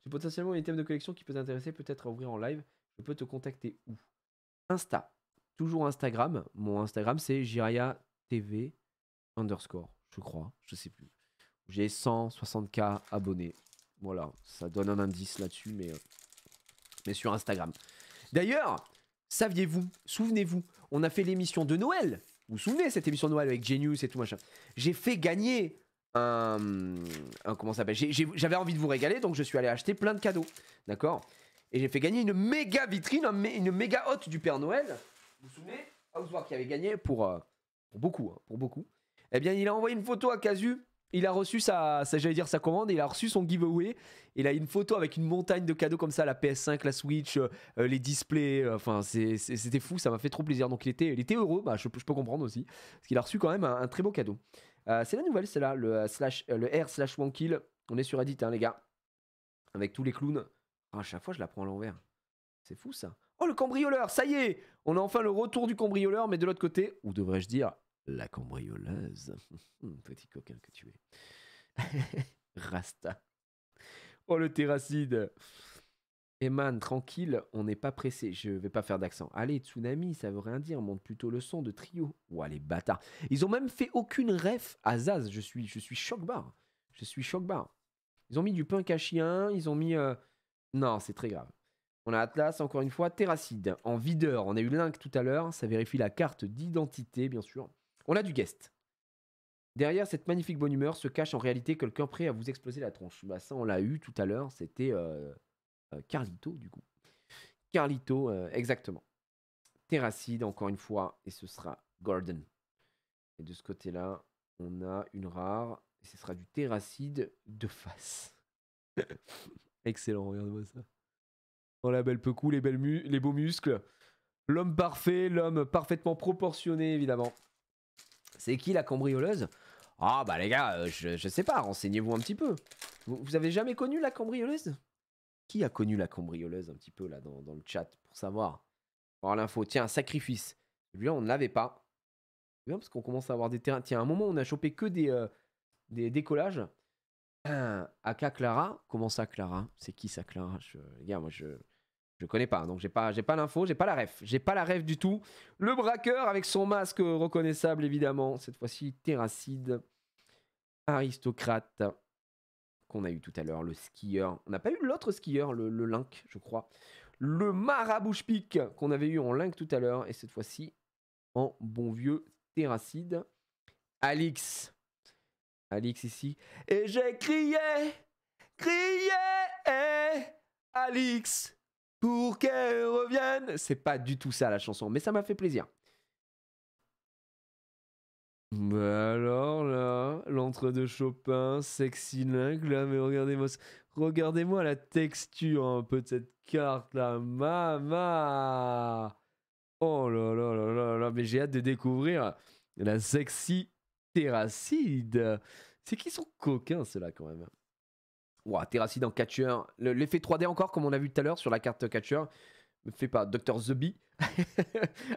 Speaker 1: J'ai potentiellement un item de collection qui peut t'intéresser, peut-être à ouvrir en live. Je peux te contacter où? Insta. Toujours Instagram. Mon Instagram, c'est Jiraya TV _ je crois. Je sais plus. J'ai 160K abonnés. Voilà, ça donne un indice là-dessus, mais sur Instagram. D'ailleurs, saviez-vous, souvenez-vous, on a fait l'émission de Noël. Vous vous souvenez, cette émission de Noël avec Genius et tout machin. J'ai fait gagner comment ça s'appelle? J'avais envie de vous régaler, donc je suis allé acheter plein de cadeaux. D'accord? Et j'ai fait gagner une méga vitrine, une méga hotte du Père Noël. Vous vous souvenez? Housework qui avait gagné pour beaucoup, hein, pour beaucoup. Eh bien, il a envoyé une photo à Casu. Il a reçu j'allais dire sa commande, il a reçu son giveaway. Il a une photo avec une montagne de cadeaux comme ça, la PS5, la Switch, les displays. Enfin, c'était fou, ça m'a fait trop plaisir. Donc il était heureux, bah, je peux comprendre aussi. Parce qu'il a reçu quand même un très beau cadeau. C'est la nouvelle, c'est là, le r/1kill. On est sur Reddit, hein, les gars. Avec tous les clowns. Ah, à chaque fois, je la prends à l'envers. C'est fou ça. Oh, le cambrioleur, ça y est! On a enfin le retour du cambrioleur, mais de l'autre côté, ou devrais-je dire, la cambrioleuse. Petit coquin que tu es. Rasta. Oh, le terracide. Eman, tranquille, on n'est pas pressé. Je vais pas faire d'accent. Allez, Tsunami, ça veut rien dire. Monte plutôt le son de trio. Ouah, les bâtards. Ils ont même fait aucune ref à Zaz. Je suis choc-barre. Je suis choc-barre. Ils ont mis du punk à chien. Ils ont mis. Non, c'est très grave. On a Atlas, encore une fois, Terracide. En videur, on a eu Link tout à l'heure. Ça vérifie la carte d'identité, bien sûr. On a du guest. Derrière cette magnifique bonne humeur se cache en réalité quelqu'un prêt à vous exploser la tronche. Bah ça, on l'a eu tout à l'heure. C'était Carlito, du coup. Carlito, exactement. Terracide, encore une fois. Et ce sera Gordon. Et de ce côté-là, on a une rare. Et ce sera du Terracide de face. Excellent, regarde-moi ça. Oh la belle pecou, les beaux muscles. L'homme parfait, l'homme parfaitement proportionné, évidemment. C'est qui la cambrioleuse? Ah bah les gars, je sais pas, renseignez-vous un petit peu. Vous avez jamais connu la cambrioleuse? Qui a connu la cambrioleuse un petit peu là dans le chat pour savoir? Pour avoir l'info. Tiens, sacrifice. Celui-là, on ne l'avait pas. C'est bien parce qu'on commence à avoir des terrains. Tiens, à un moment, on a chopé que des décollages. Aka Clara. Comment ça, Clara? C'est qui ça, Clara? Les gars, moi, je connais pas. Donc, j'ai pas l'info, j'ai pas la ref. J'ai pas la ref du tout. Le braqueur avec son masque reconnaissable, évidemment. Cette fois-ci, Terracide. Aristocrate. Qu'on a eu tout à l'heure. Le skieur. On n'a pas eu l'autre skieur, le link, je crois. Le marabouche-pic qu'on avait eu en link tout à l'heure. Et cette fois-ci, en bon vieux Terracide. Alix. Alix ici. Et j'ai crié, Alix, pour qu'elle revienne. C'est pas du tout ça la chanson, mais ça m'a fait plaisir. Bah alors là, l'entre-deux Chopin, sexy link là, mais regardez-moi la texture un peu de cette carte là, mama. Oh là là là là là, mais j'ai hâte de découvrir la sexy Terracide. C'est qui sont coquins ceux-là quand même. Ouah, Terracide en catcher. L'effet 3D encore comme on a vu tout à l'heure sur la carte catcher. Me fait pas Dr. The Bee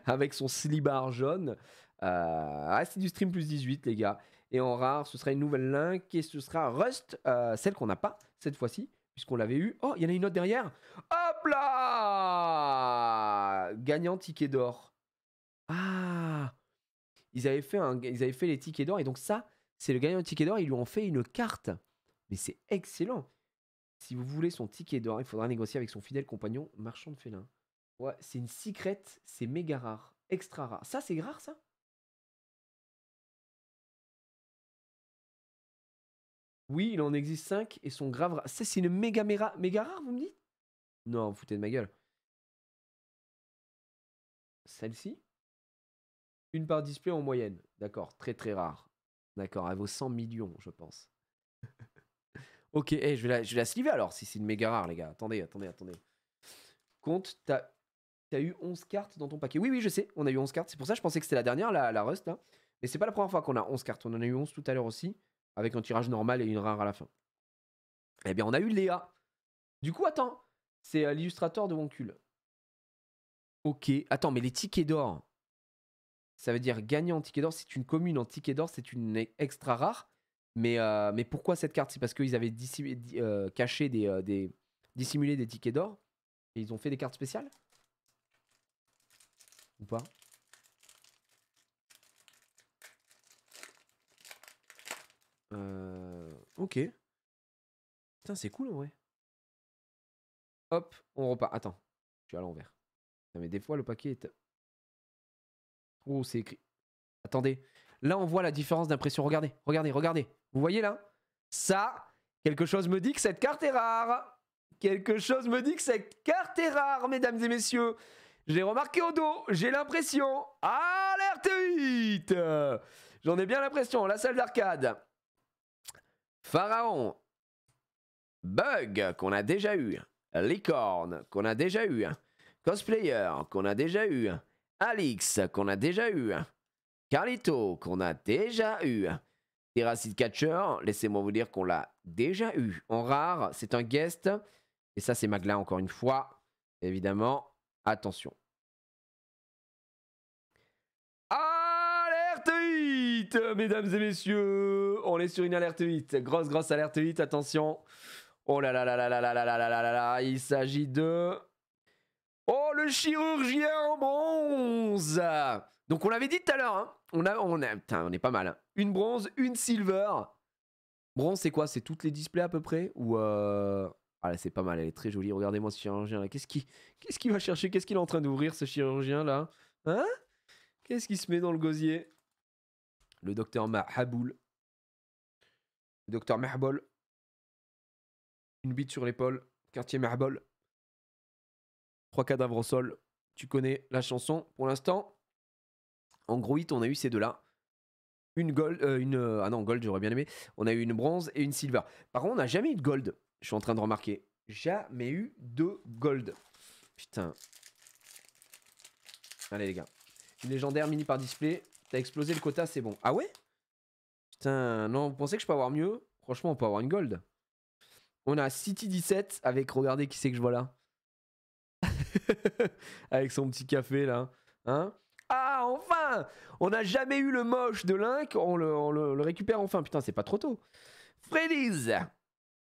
Speaker 1: avec son slibard jaune. C'est du stream plus 18 les gars. Et en rare, ce sera une nouvelle link et ce sera Rust, celle qu'on n'a pas cette fois-ci, puisqu'on l'avait eu. Oh, il y en a une autre derrière. Hop là! Gagnant ticket d'or. Ah! Ils avaient fait les tickets d'or et donc ça, c'est le gagnant de ticket d'or. Ils lui ont fait une carte. Mais c'est excellent. Si vous voulez son ticket d'or, il faudra négocier avec son fidèle compagnon marchand de félins. Ouais, c'est une secret, c'est méga rare, extra rare. Ça, c'est rare, ça? Oui, il en existe 5 et sont grave rares. Ça, c'est une méga rare, vous me dites? Non, vous foutez de ma gueule. Celle-ci? Une par display en moyenne. D'accord, très très rare. D'accord, elle vaut 100 millions, je pense. Ok, je vais la sliver alors, si c'est une méga rare, les gars. Attendez. Compte, t'as eu 11 cartes dans ton paquet. Oui, je sais, on a eu 11 cartes. C'est pour ça que je pensais que c'était la dernière, la Rust. Là. Mais c'est pas la première fois qu'on a 11 cartes. On en a eu 11 tout à l'heure aussi, avec un tirage normal et une rare à la fin. Eh bien, on a eu Léa. Du coup, attends, c'est l'illustrateur de Wonkul. Ok, attends, mais les tickets d'or, ça veut dire gagner en tickets d'or. C'est une commune en tickets d'or, c'est une extra rare. Mais pourquoi cette carte? C'est parce qu'ils avaient caché dissimulé des tickets d'or et ils ont fait des cartes spéciales? Ou pas? Ok. Putain, c'est cool en vrai. Hop, on repart. Attends, je suis à l'envers. Mais des fois, le paquet est... Oh, c'est écrit. Attendez. Là, on voit la différence d'impression. Regardez. Vous voyez là? Ça, quelque chose me dit que cette carte est rare. Quelque chose me dit que cette carte est rare, mesdames et messieurs. Je l'ai remarqué au dos. J'ai l'impression. Alerte 8. J'en ai bien l'impression. La salle d'arcade. Pharaon. Bug, qu'on a déjà eu. Licorne, qu'on a déjà eu. Cosplayer, qu'on a déjà eu. Alix, qu'on a déjà eu. Carlito, qu'on a déjà eu. Terracid Catcher, laissez-moi vous dire qu'on l'a déjà eu. En rare, c'est un guest. Et ça, c'est Magla, encore une fois. Évidemment, attention. Alerte 8, mesdames et messieurs. On est sur une alerte 8. Grosse alerte 8, attention. Oh là là là là là là là là là là là. Il s'agit de... Oh, le chirurgien en bronze. Donc on l'avait dit tout à l'heure, hein. Putain, on est pas mal. Hein. Une bronze, une silver. Bronze, c'est quoi? C'est toutes les displays à peu près? Ou Ah là, c'est pas mal, elle est très jolie. Regardez-moi ce chirurgien là. Qu'est-ce qu'il va chercher? Qu'est-ce qu'il est en train d'ouvrir ce chirurgien là? Hein? Qu'est-ce qu'il se met dans le gosier? Le docteur Mahaboul. Le docteur Mahbol. Une bite sur l'épaule. Quartier Mahbol. 3 cadavres au sol. Tu connais la chanson pour l'instant. En gros 8, on a eu ces deux-là. Une gold, ah non, gold, j'aurais bien aimé. On a eu une bronze et une silver. Par contre, on n'a jamais eu de gold. Je suis en train de remarquer. Jamais eu de gold. Putain. Allez, les gars. Une légendaire mini par display. T'as explosé le quota, c'est bon. Ah ouais? Putain, non, vous pensez que je peux avoir mieux? Franchement, on peut avoir une gold. On a City 17 avec, regardez qui c'est que je vois là. Avec son petit café là. Hein? Ah, enfin! On n'a jamais eu le moche de Link, on le récupère enfin. Putain, c'est pas trop tôt. Freddy's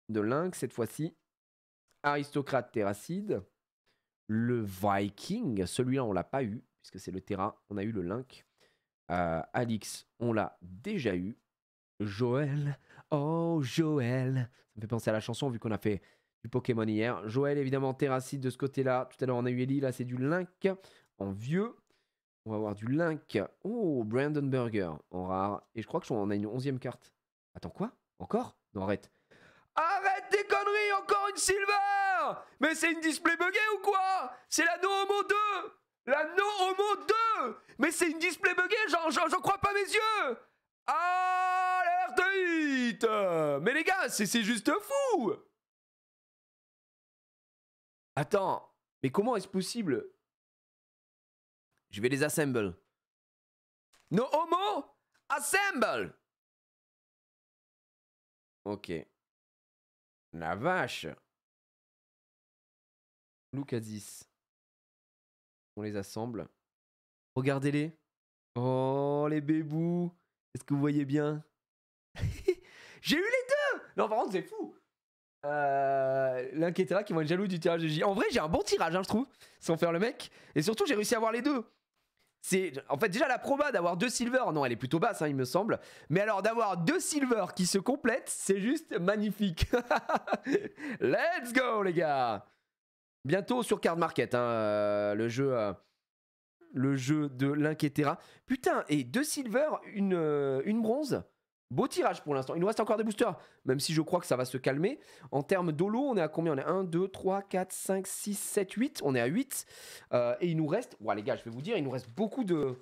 Speaker 1: de Link cette fois-ci. Aristocrate Terracide. Le Viking, celui-là on l'a pas eu, puisque c'est le Terra. On a eu le Link. Alix, on l'a déjà eu. Joël, oh Joël. Ça me fait penser à la chanson vu qu'on a fait du Pokémon hier. Joël, évidemment, Terracide de ce côté-là. Tout à l'heure, on a eu Ellie. Là, c'est du Link en vieux. On va avoir du Link. Oh, Brandon Burger en rare. Et je crois qu'on a une 11e carte. Attends, quoi? Encore? Non, arrête. Arrête tes conneries! Encore une Silver! Mais c'est une display buggée ou quoi? C'est la No Homo 2! La No Homo 2! Mais c'est une display buggée, j'en crois pas mes yeux! Alerte hit! Mais les gars, c'est juste fou! Attends, mais comment est-ce possible? Je vais les assemble. No homo, assemble! Ok. La vache. Look at this. On les assemble. Regardez-les. Oh, les bébous. Est-ce que vous voyez bien? J'ai eu les deux! Non, par contre, c'est fou. L'inquiétera qui vont être jaloux du tirage de J. En vrai, j'ai un bon tirage, hein, je trouve, sans faire le mec. Et surtout, j'ai réussi à avoir les deux. C'est en fait déjà la proba d'avoir 2 silver, non, elle est plutôt basse, hein, il me semble. Mais alors d'avoir 2 silver qui se complètent, c'est juste magnifique. Let's go, les gars. Bientôt sur Card Market, hein, le jeu de l'Inquiétera. Putain, et 2 silver, une bronze. Beau tirage pour l'instant. Il nous reste encore des boosters, même si je crois que ça va se calmer. En termes d'holo, on est à combien? On est 1, 2, 3, 4, 5, 6, 7, 8. On est à 8. Et il nous reste... Ouais, les gars, je vais vous dire, il nous reste beaucoup de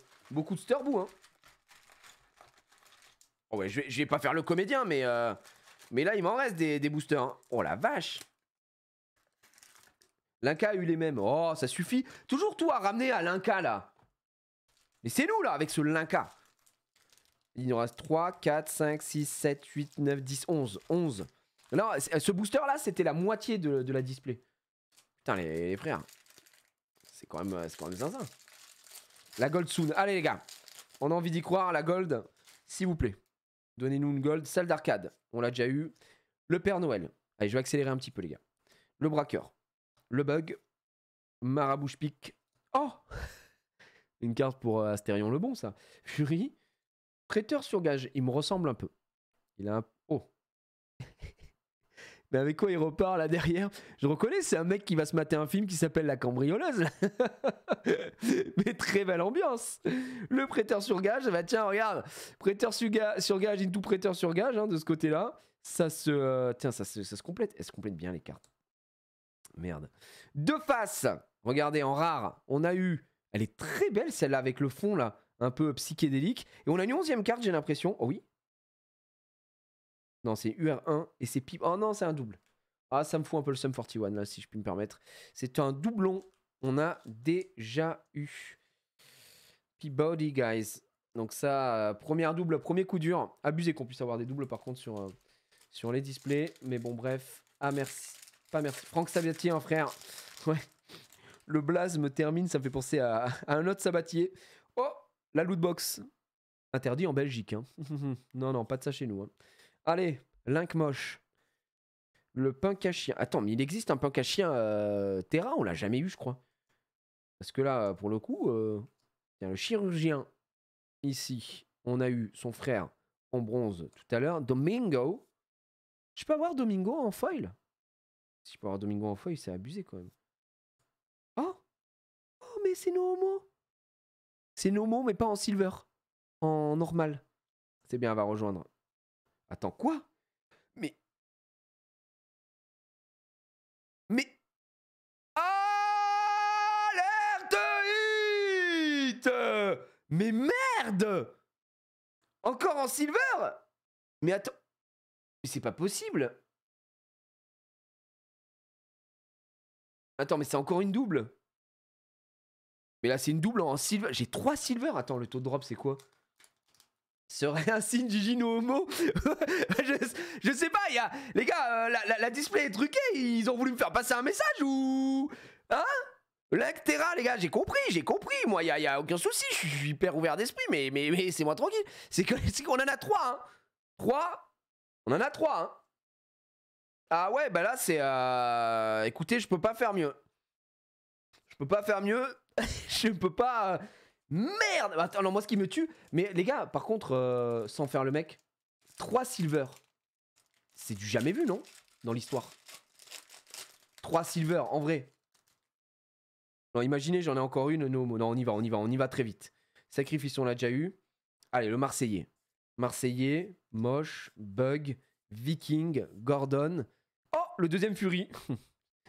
Speaker 1: Sturbou. Hein. Oh ouais, je vais pas faire le comédien, mais là, il m'en reste des boosters. Hein. Oh la vache. L'Inca a eu les mêmes. Oh, ça suffit. Toujours tout à ramener à l'Inca, là. Mais c'est nous, là, avec ce L'Inca. Il nous reste 3, 4, 5, 6, 7, 8, 9, 10, 11. 11. Non, ce booster là, c'était la moitié de la display. Putain, les frères. C'est quand même zinzin. La gold soon. Allez, les gars. On a envie d'y croire. La gold, s'il vous plaît. Donnez-nous une gold. Salle d'arcade. On l'a déjà eu. Le Père Noël. Allez, je vais accélérer un petit peu, les gars. Le braqueur. Le bug. Marabouche pique. Oh! Une carte pour Astérion le bon, ça. Fury. Prêteur sur gage, il me ressemble un peu. Il a un... Oh. Mais avec quoi il repart là derrière? Je reconnais, c'est un mec qui va se mater un film qui s'appelle La Cambrioleuse. Mais très belle ambiance. Le prêteur sur gage, bah tiens, regarde. Prêteur sur gage, into prêteur sur gage, hein, de ce côté-là. Ça se... tiens, ça se complète. Elle se complète bien les cartes. Merde. Deux faces. Regardez, en rare, on a eu... Elle est très belle celle-là avec le fond là. Un peu psychédélique. Et on a une 11e carte, j'ai l'impression. Oh oui. Non, c'est UR1 et c'est Pip. Oh non, c'est un double. Ah, ça me fout un peu le Sum 41 là, si je puis me permettre. C'est un doublon. On a déjà eu. Peabody, guys. Donc ça, première double, premier coup dur. Abusé qu'on puisse avoir des doubles par contre sur les displays. Mais bon, bref. Ah, merci. Pas merci. Franck Sabatier, un frère. Ouais. Le blaze me termine, ça me fait penser à un autre Sabatier. Oh, la lootbox. Interdit en Belgique. Hein. Non, non, pas de ça chez nous. Hein. Allez, Link moche. Le punk à chien. Attends, mais il existe un punk à chien Terra, on l'a jamais eu, je crois. Parce que là, pour le coup, le chirurgien, ici, on a eu son frère en bronze tout à l'heure. Domingo. Je peux avoir Domingo en foil? Si je peux avoir Domingo en foil, c'est abusé quand même. Oh! Oh, mais c'est Nomo! C'est Nomo, mais pas en silver. En normal. C'est bien, elle va rejoindre. Attends, quoi? Mais... Alerte hit! Mais merde! Encore en silver? Mais attends... Mais c'est pas possible! Attends, mais c'est encore une double. Mais là, c'est une double en silver. J'ai 3 silver. Attends, le taux de drop, c'est quoi? serait un signe Gigi no homo. je sais pas, les gars, la display est truquée, ils ont voulu me faire passer un message ou... Hein? Terra, les gars, j'ai compris, moi, y a aucun souci, je suis hyper ouvert d'esprit, mais c'est moi tranquille. C'est qu'on en a 3, hein. 3, on en a 3, hein. Ah ouais, bah là, c'est... Écoutez, je peux pas faire mieux. Je peux pas faire mieux, je peux pas... Merde! Attends, non, moi, ce qui me tue... Mais les gars, par contre, sans faire le mec, 3 silver. C'est du jamais vu, non? Dans l'histoire. 3 silver, en vrai. Non, imaginez, j'en ai encore une. Non, on y va très vite. Sacrifice, on l'a déjà eu. Allez, le Marseillais. Marseillais, moche, bug, Viking, Gordon. Oh, le deuxième Fury.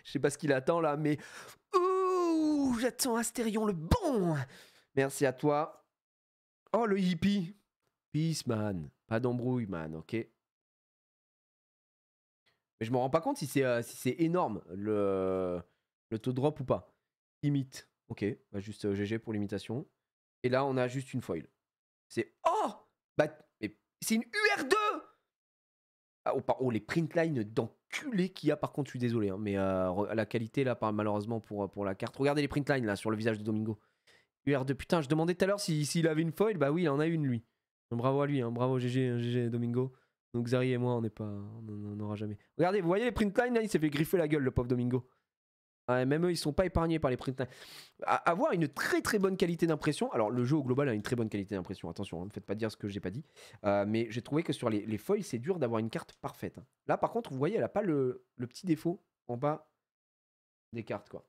Speaker 1: Je sais pas ce qu'il attend là, mais... Ouh, j'attends Astérion le bon. Merci à toi. Oh, le hippie. Peace, man. Pas d'embrouille, man, ok. Mais je me rends pas compte si c'est énorme, le taux de drop ou pas. Imite. Ok, bah juste GG pour l'imitation. Et là, on a juste une foil. C'est... Oh, bah, c'est une UR2. Ah, oh, les print lines d'enculé qu'il y a, par contre, je suis désolé. Hein, mais la qualité, là, malheureusement, pour la carte. Regardez les print lines, là, sur le visage de Domingo. UR2, putain, je demandais tout à l'heure s'il avait une foil. Bah oui, il en a une, lui. Donc, bravo à lui, hein, bravo GG Domingo. Donc Zari et moi, on n'aura jamais. Regardez, vous voyez les print lines, là, il s'est fait griffer la gueule, le pauvre Domingo. Ouais, même eux, ils sont pas épargnés par les print lines. Avoir une très très bonne qualité d'impression. Alors, le jeu au global a une très bonne qualité d'impression. Attention, ne me faites pas dire ce que j'ai pas dit. Mais j'ai trouvé que sur les foils, c'est dur d'avoir une carte parfaite. Hein. Là, par contre, vous voyez, elle a pas le petit défaut en bas des cartes, quoi.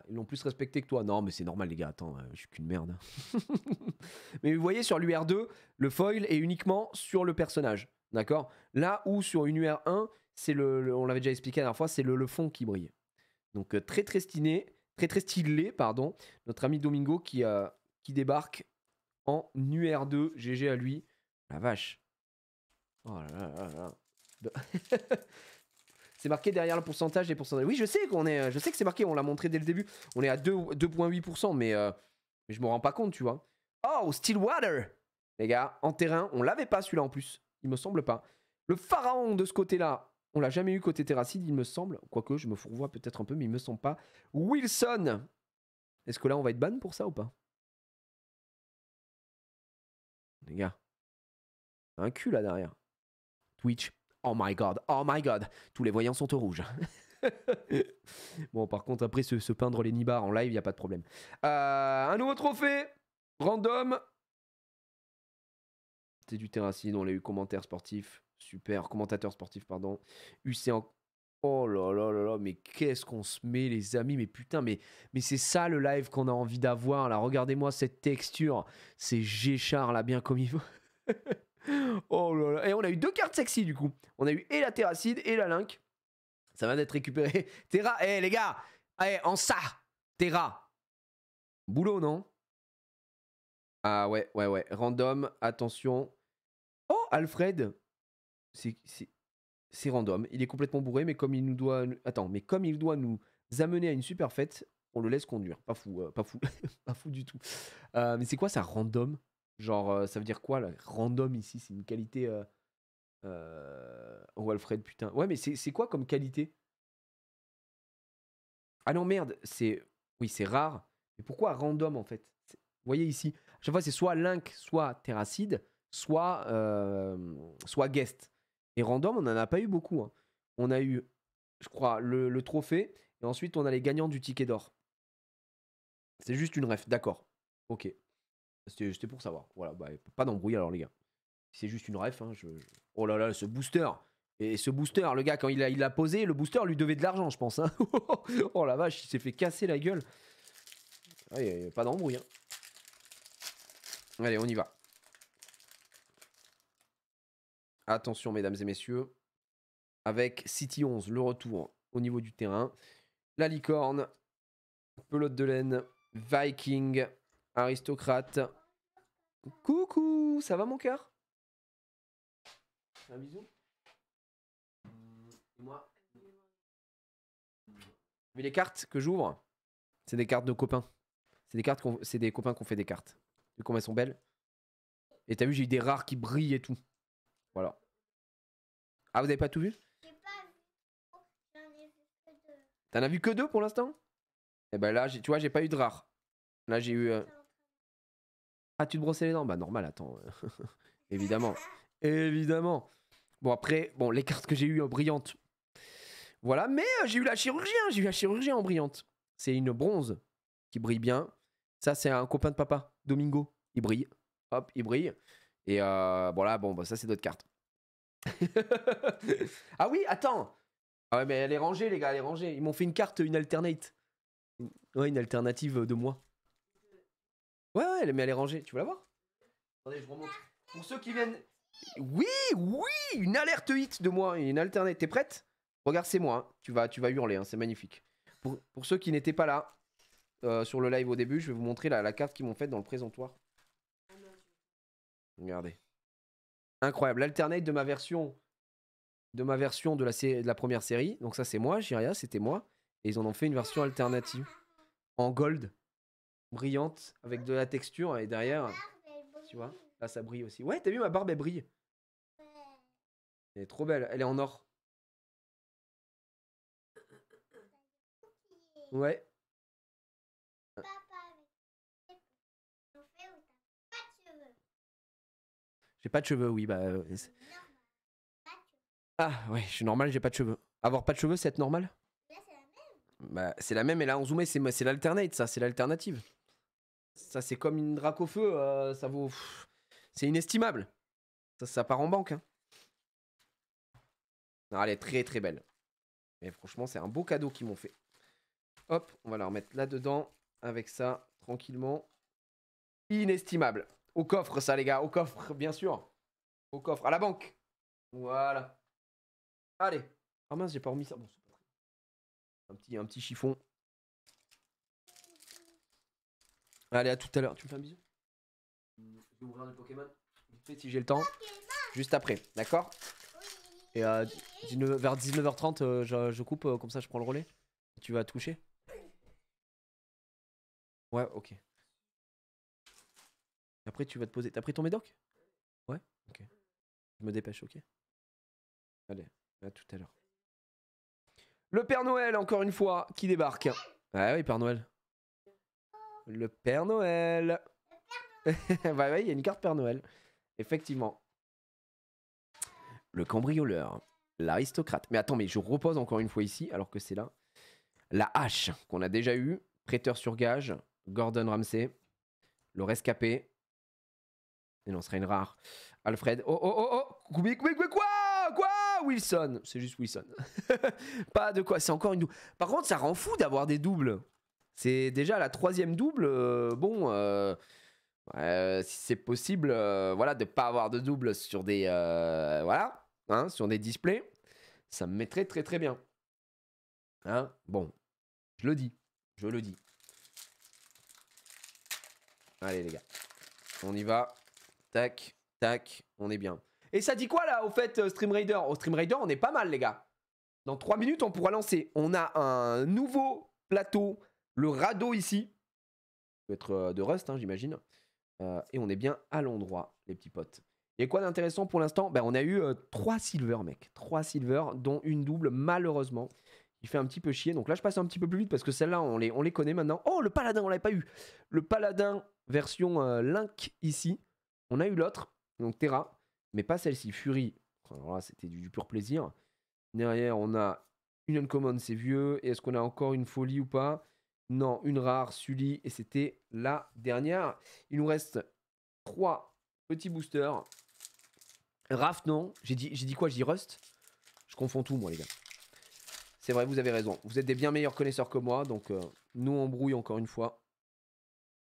Speaker 1: Ils l'ont plus respecté que toi. Non, mais c'est normal, les gars. Attends, je suis qu'une merde. Mais vous voyez, sur l'UR2, le foil est uniquement sur le personnage. D'accord? Là où sur une UR1, c'est on l'avait déjà expliqué la dernière fois, c'est le fond qui brille. Donc très très stylé, pardon. Notre ami Domingo qui débarque en UR2. GG à lui. La vache. Oh là là là là. C'est marqué derrière le pourcentage des pourcentages. Oui, je sais que c'est marqué, on l'a montré dès le début. On est à 2,8%, mais je me rends pas compte, tu vois. Oh, Stillwater, les gars, en terrain, on l'avait pas celui-là en plus. Il me semble pas. Le pharaon de ce côté-là, on l'a jamais eu côté Terracide, il me semble. Quoique, je me fourvoie peut-être un peu, mais il me semble pas. Wilson, est-ce que là, on va être ban pour ça ou pas? Les gars, un cul là derrière. Twitch. Oh my god, tous les voyants sont au rouge. Bon, par contre, après, se peindre les nibards en live, il n'y a pas de problème. Un nouveau trophée, random. C'est du Terracide, on l'a eu commentaire sportif. Super, commentateur sportif, pardon. UC en... Oh là là là là, mais qu'est-ce qu'on se met, les amis. Mais putain, mais c'est ça le live qu'on a envie d'avoir, là. Regardez-moi cette texture. C'est Géchard, là, bien comme il faut. Oh là là. Et on a eu 2 cartes sexy, du coup. On a eu et la Terracide et la Link. Ça va d'être récupéré. Terra, les gars, en ça, Terra. Boulot, non? Ah ouais. Random, attention. Oh, Alfred. C'est random. Il est complètement bourré, mais comme il nous doit... Attends, mais comme il doit nous amener à une super fête, on le laisse conduire. Pas fou, pas fou. Pas fou du tout. Mais c'est quoi ça, random? Genre, ça veut dire quoi, là? Random, ici, c'est une qualité... Oh, Alfred, putain. Ouais, mais c'est quoi comme qualité? Ah non, merde, oui, c'est rare. Mais pourquoi random, en fait? Vous voyez ici, à chaque fois, c'est soit Link, soit Terracide, soit Guest. Et random, on n'en a pas eu beaucoup. Hein. On a eu, je crois, le trophée, et ensuite, on a les gagnants du ticket d'or. C'est juste une ref, d'accord. Ok. C'était pour savoir. Voilà, bah, pas d'embrouille alors, les gars. C'est juste une ref. Hein, Oh là là, ce booster. Et ce booster, le gars, quand il l'a posé, le booster lui devait de l'argent, je pense. Hein. Oh la vache, il s'est fait casser la gueule. Ah, pas d'embrouille. Hein. Allez, on y va. Attention, mesdames et messieurs. Avec City 11, le retour au niveau du terrain. La licorne. Pelote de laine. Viking. Aristocrate. Coucou, ça va mon cœur? Un bisou. Moi. Mais les cartes que j'ouvre, c'est des cartes de copains. C'est des copains qui ont fait des cartes. Vu comment elles sont belles. Et t'as vu, j'ai eu des rares qui brillent et tout. Voilà. Ah, vous avez pas tout vu? T'en as vu que 2 pour l'instant? Et ben là, tu vois, j'ai pas eu de rares. Là, j'ai eu. Ah, tu te brossais les dents? Bah, normal, attends. Évidemment. Évidemment. Bon, après, bon, les cartes que j'ai eues brillantes. Voilà, mais j'ai eu la chirurgie, hein, j'ai eu la chirurgie en brillante. C'est une bronze qui brille bien. Ça, c'est un copain de papa, Domingo. Il brille. Hop, il brille. Et voilà, bon, bah, ça, c'est d'autres cartes. Ah oui, attends. Ah ouais, mais elle est rangée, les gars, elle est rangée. Ils m'ont fait une carte, une alternate. Ouais, une alternative de moi. Ouais, ouais, mais elle est rangée. Tu veux la voir? Attendez, je remonte. Pour ceux qui viennent. Oui, oui, une alerte hit de moi, une alternate. T'es prête? Regarde, c'est moi. Hein. Tu vas hurler, hein, c'est magnifique. Pour ceux qui n'étaient pas là sur le live au début, je vais vous montrer la carte qu'ils m'ont faite dans le présentoir. Regardez. Incroyable. L'alternate de ma version de la première série. Donc ça, c'est moi, Jiria, c'était moi. Et ils en ont fait une version alternative. En gold. Brillante, avec de la texture. Et derrière, tu vois, là, ça brille aussi. Ouais, t'as vu, ma barbe, elle brille. Elle est trop belle. Elle est en or. Ouais. J'ai pas de cheveux, oui. Bah, ah, ouais, je suis normal, j'ai pas de cheveux. Avoir pas de cheveux, c'est être normal? Bah, c'est la même, et là, en zoomé, c'est l'alternate, ça, c'est l'alternative. Ça, c'est comme une drac au feu, ça vaut. C'est inestimable. Ça part en banque. Hein. Non, elle est très très belle. Et franchement, c'est un beau cadeau qu'ils m'ont fait. Hop, on va la remettre là-dedans, avec ça, tranquillement. Inestimable. Au coffre, ça, les gars, au coffre, bien sûr. Au coffre, à la banque. Voilà. Allez. Ah mince, j'ai pas remis ça. Bon, c'est pas très... un petit chiffon. Allez, à tout à l'heure. Tu me fais un bisou? Je vais ouvrir le Pokémon. Si j'ai le temps. Juste après, d'accord? Et vers 19h30, je coupe, comme ça je prends le relais. Tu vas toucher? Ouais, ok. Après, tu vas te poser. T'as pris ton médoc? Ouais, ok. Je me dépêche, ok. Allez, à tout à l'heure. Le Père Noël, encore une fois, qui débarque. Ah oui, Père Noël. Le Père Noël. Bah oui, il y a une carte Père Noël. Effectivement. Le cambrioleur. L'aristocrate. Mais attends, mais je repose encore une fois ici, alors que c'est là. La hache, qu'on a déjà eu. Prêteur sur gage. Gordon Ramsay. Le rescapé. Et non, ce serait une rare. Alfred. Oh, oh, oh, oh. Quoi? Wilson. C'est juste Wilson. Pas de quoi. C'est encore une double. Par contre, ça rend fou d'avoir des doubles. C'est déjà la 3e double. Bon, si c'est possible, voilà, de pas avoir de double sur des, voilà, hein, sur des displays, ça me mettrait très très bien. Hein, bon, je le dis. Allez les gars, on y va. Tac, tac, on est bien. Et ça dit quoi là au fait, Stream Raider? Au Stream Raider, on est pas mal les gars. Dans 3 minutes, on pourra lancer. On a un nouveau plateau, le radeau ici. Ça peut être de Rust, hein, j'imagine. Et on est bien à l'endroit, les petits potes. Et quoi d'intéressant pour l'instant? On a eu 3 silver, mec. 3 silver, dont une double, malheureusement. Il fait un petit peu chier. Donc là, je passe un petit peu plus vite parce que celle-là, on les connaît maintenant. Oh, le paladin, on l'avait pas eu. Le paladin version Link ici. On a eu l'autre, donc Terra, mais pas celle-ci. Fury. Alors là, c'était du pur plaisir. Derrière, on a une uncommon, c'est vieux. Et est-ce qu'on a encore une folie ou pas? Non, une rare, Sully, et c'était la dernière. Il nous reste 3 petits boosters. Raft, non. J'ai dit quoi? J'ai dit Rust? Je confonds tout, moi, les gars. C'est vrai, vous avez raison. Vous êtes des bien meilleurs connaisseurs que moi, donc nous, on brouille encore une fois.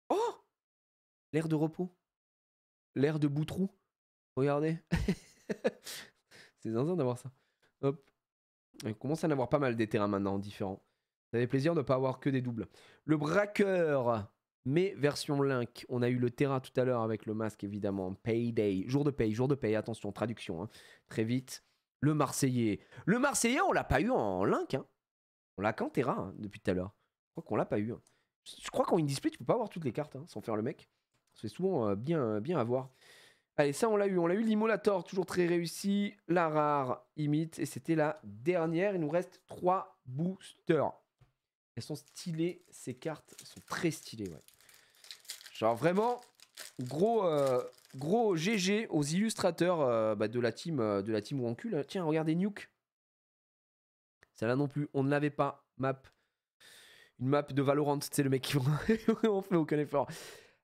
Speaker 1: Oh! L'air de repos. L'air de boutrou. Regardez. C'est zinzin d'avoir ça. Hop. On commence à en avoir pas mal des terrains maintenant différents. Ça fait plaisir de ne pas avoir que des doubles. Le braqueur, mais version Link. On a eu le Terra tout à l'heure avec le masque, évidemment. Payday. Jour de paye. Attention, traduction. Hein. Très vite. Le Marseillais. Le Marseillais, on l'a pas eu en Link. Hein. On l'a qu'en Terra hein, depuis tout à l'heure. Je crois qu'on l'a pas eu. Hein. Je crois qu'en in-display, tu peux pas avoir toutes les cartes hein, sans faire le mec. C'est souvent bien à voir. Allez, ça on l'a eu. On l'a eu, l'Immolator, toujours très réussi. La rare, imite. Et c'était la dernière. Il nous reste 3 boosters. Elles sont stylées, ces cartes. Elles sont très stylées, ouais. Genre vraiment, gros GG aux illustrateurs de la team Wankul. Tiens, regardez Nuke. Celle-là non plus, on ne l'avait pas. Une map de Valorant, c'est le mec qui on fait aucun effort.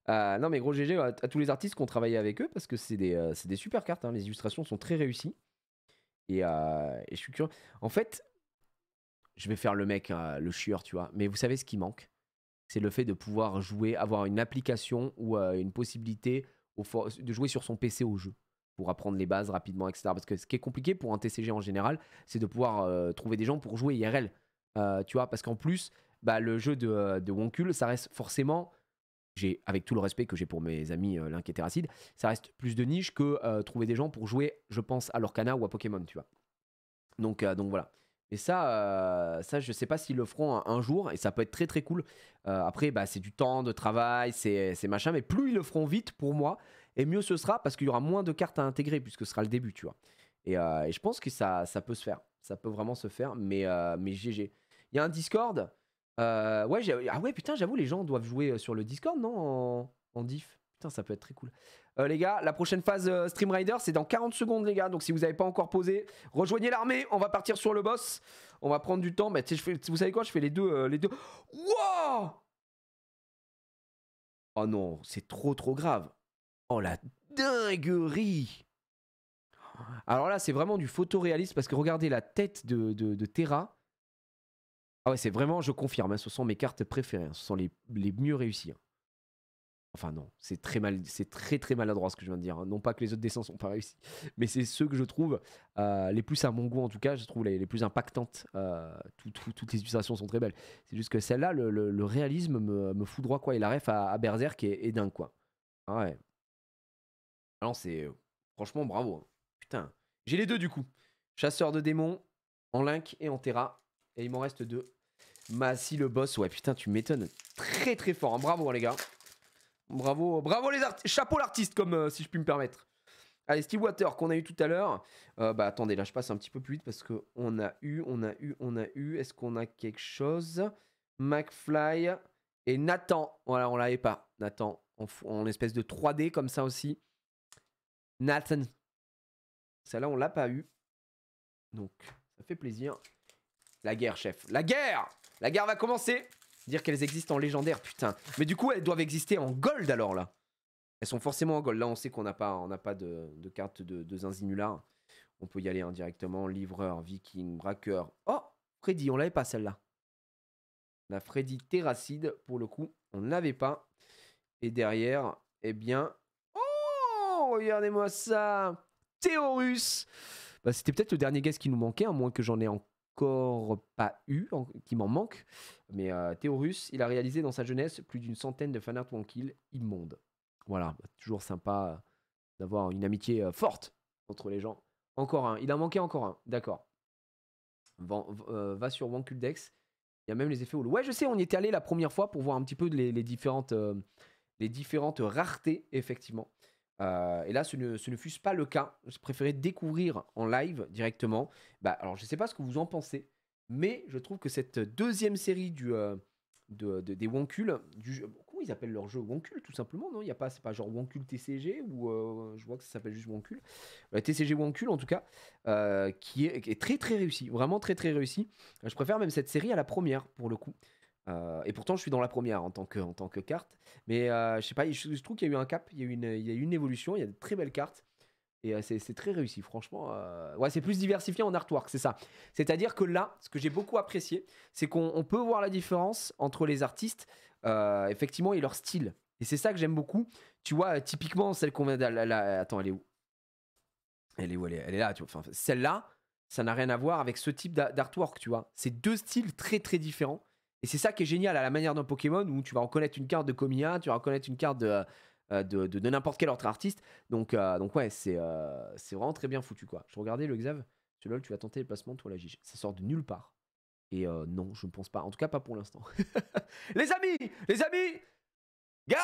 Speaker 1: Non mais gros GG à tous les artistes qui ont travaillé avec eux parce que c'est des super cartes, hein. Les illustrations sont très réussies. Et je suis curieux. En fait, je vais faire le mec, le chieur, tu vois. Mais vous savez ce qui manque? C'est le fait de pouvoir jouer, avoir une application ou une possibilité de jouer sur son PC au jeu pour apprendre les bases rapidement, etc. Parce que ce qui est compliqué pour un TCG en général, c'est de pouvoir trouver des gens pour jouer IRL. Tu vois, parce qu'en plus, le jeu de Wonkul, ça reste forcément, avec tout le respect que j'ai pour mes amis Link et Terracid, ça reste plus de niche que trouver des gens pour jouer, je pense, à Lorcana ou à Pokémon, tu vois. Donc voilà. Et ça, je sais pas s'ils le feront un jour, et ça peut être très très cool. Après, c'est du temps de travail, c'est machin, mais plus ils le feront vite pour moi, et mieux ce sera, parce qu'il y aura moins de cartes à intégrer, puisque ce sera le début, tu vois. Et je pense que ça peut se faire. Ça peut vraiment se faire, mais GG. Il y a un Discord. Ouais, ah ouais, putain, j'avoue, les gens doivent jouer sur le Discord, non, en diff. Putain, ça peut être très cool. Les gars, la prochaine phase Stream Rider, c'est dans 40 secondes, les gars. Donc, si vous n'avez pas encore posé, rejoignez l'armée. On va partir sur le boss. On va prendre du temps. Vous savez quoi? Je fais les deux. Wow! Oh non, c'est trop grave. Oh la dinguerie! Alors là, c'est vraiment du photoréalisme parce que regardez la tête de Terra. Ah ouais, c'est vraiment, je confirme, hein, ce sont mes cartes préférées. Hein, ce sont les mieux réussies. Hein. Enfin non, c'est très maladroit ce que je viens de dire. Hein. Non pas que les autres dessins sont pas réussis, mais c'est ceux que je trouve les plus à mon goût en tout cas. Je trouve les plus impactantes. Toutes les illustrations sont très belles. C'est juste que celle-là, le réalisme me foudroie quoi. Et la ref à Berserk est dingue quoi. Ah ouais. Alors c'est franchement bravo. Hein. Putain, j'ai les deux du coup. Chasseur de démons en Link et en Terra. Et il m'en reste deux. Massi le boss, ouais putain tu m'étonnes. Très fort. Hein. Bravo hein, les gars. Bravo les artistes. Chapeau l'artiste, comme si je puis me permettre. Allez, Stillwater qu'on a eu tout à l'heure. Attendez, là je passe un petit peu plus vite parce qu'on a eu. Est-ce qu'on a quelque chose? McFly et Nathan. Voilà, on l'avait pas. Nathan, en espèce de 3D comme ça aussi. Nathan. Celle-là, on l'a pas eu. Donc, ça fait plaisir. La guerre, chef. La guerre! La guerre va commencer. Dire qu'elles existent en légendaire, putain. Mais du coup, elles doivent exister en gold alors là. Elles sont forcément en gold. Là, on sait qu'on n'a pas de carte de Zinzinula. On peut y aller indirectement. Livreur, viking, braqueur. Oh, Freddy, on l'avait pas celle-là. La Freddy Terracide, pour le coup, on ne l'avait pas. Et derrière, eh bien... Oh, regardez-moi ça. Théorus. C'était peut-être le dernier guest qui nous manquait, à moins que j'en ai encore pas eu, qui m'en manque. Mais Théorus, il a réalisé dans sa jeunesse plus d'une centaine de fanarts Wonkul immondes. Voilà, toujours sympa d'avoir une amitié forte entre les gens. Encore un, il en manquait encore un, d'accord. Va sur Wonkul Dex, il y a même les effets holo. Ouais, je sais, on y était allé la première fois pour voir un petit peu les différentes raretés, effectivement. Et là, ce ne fût pas le cas. Je préférais découvrir en live directement. Alors, je ne sais pas ce que vous en pensez, mais je trouve que cette deuxième série des Wonkul, comment ils appellent leur jeu? Wonkul, tout simplement, non? C'est pas genre Wonkul TCG, ou je vois que ça s'appelle juste Wonkul. TCG Wonkul, en tout cas, qui est très réussi. Vraiment très réussi. Je préfère même cette série à la première, pour le coup. Et pourtant, je suis dans la première en tant que carte. Mais je sais pas, je trouve qu'il y a eu un cap, il y a eu une évolution, il y a de très belles cartes. Et c'est très réussi, franchement. Ouais, c'est plus diversifié en artwork, c'est ça. C'est-à-dire que là, ce que j'ai beaucoup apprécié, c'est qu'on peut voir la différence entre les artistes, effectivement, et leur style. Et c'est ça que j'aime beaucoup. Tu vois, typiquement, celle qu'on vient attends, elle est où? Elle est là, tu vois. Enfin, celle-là, ça n'a rien à voir avec ce type d'artwork, tu vois. C'est deux styles très différents. Et c'est ça qui est génial à la manière d'un Pokémon où tu vas reconnaître une carte de Komiya, tu vas reconnaître une carte de n'importe quel autre artiste. Donc ouais, c'est vraiment très bien foutu, quoi. Je regardais le Xav, tu vas tenter les placements, toi la Gige. Ça sort de nulle part. Et non, je ne pense pas. En tout cas, pas pour l'instant. Les amis, garde